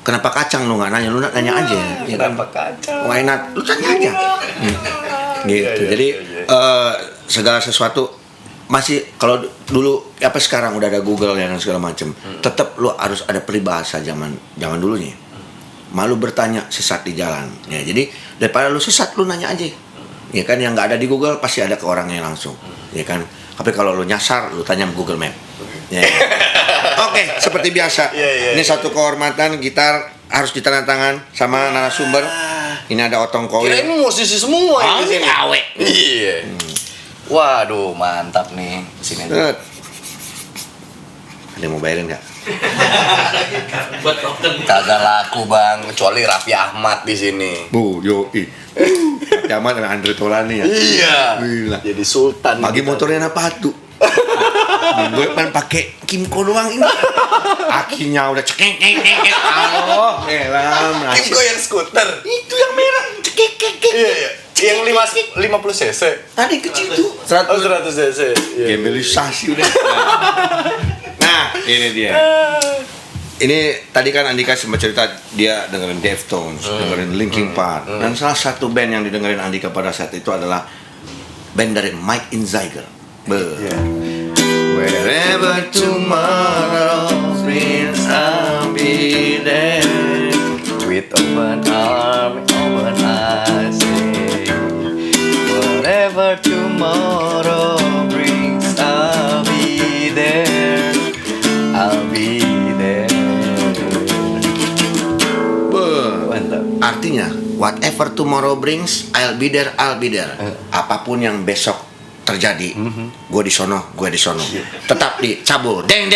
kenapa kacang lu nggak nanya, lu nanya aja. Kenapa kacang? Why not? Lu tanya aja. Gitu. Jadi segala sesuatu masih kalau dulu apa sekarang udah ada Google dan segala macam. Tetap lu harus ada peribahasa zaman dulunya. Malu bertanya sesat di jalan. Ya, jadi daripada lu sesat lu nanya aja. Ya kan yang nggak ada di Google pasti ada ke orangnya langsung. Ya kan. Tapi kalau lu nyasar lu tanya Google Map. Ya. Oke, seperti biasa. Ini satu kehormatan, gitar harus ditandatangan sama narasumber. Ini ada Otong Koil. Kira ini musisi semua di sini. Iya. Waduh, mantap nih. Sini aja. Ada yang mau bayarin nggak? Buat token. Kagak laku bang, kecuali Raffi Ahmad di sini. Yoi. Raffi Ahmad dengan Andre Taulany ya. Iya. Gila. Jadi sultan. Pagi motornya apa tuh? Gue kan pakai Kimco doang ini. Akinya udah cekek. Halo, elah. Kimco yang skuter. Itu yang merah. Cekek. Iya. Yang 50 cc. Tadi kecil tuh. 100 cc. Gebelisasi udah. Nah, ini dia. Ini tadi kan Andika sempat cerita dia dengerin Deftones, dengerin Linkin Park, dan salah satu band yang didengerin Andika pada saat itu adalah band dari Mike Inziger. Wherever tomorrow brings, I'll be there with open arms, open eyes. Whatever tomorrow brings, I'll be there. I'll be there. Artinya, whatever tomorrow brings, I'll be there, I'll be there. Apapun yang besok terjadi, gue di sono. Tetap dicabul. Deng.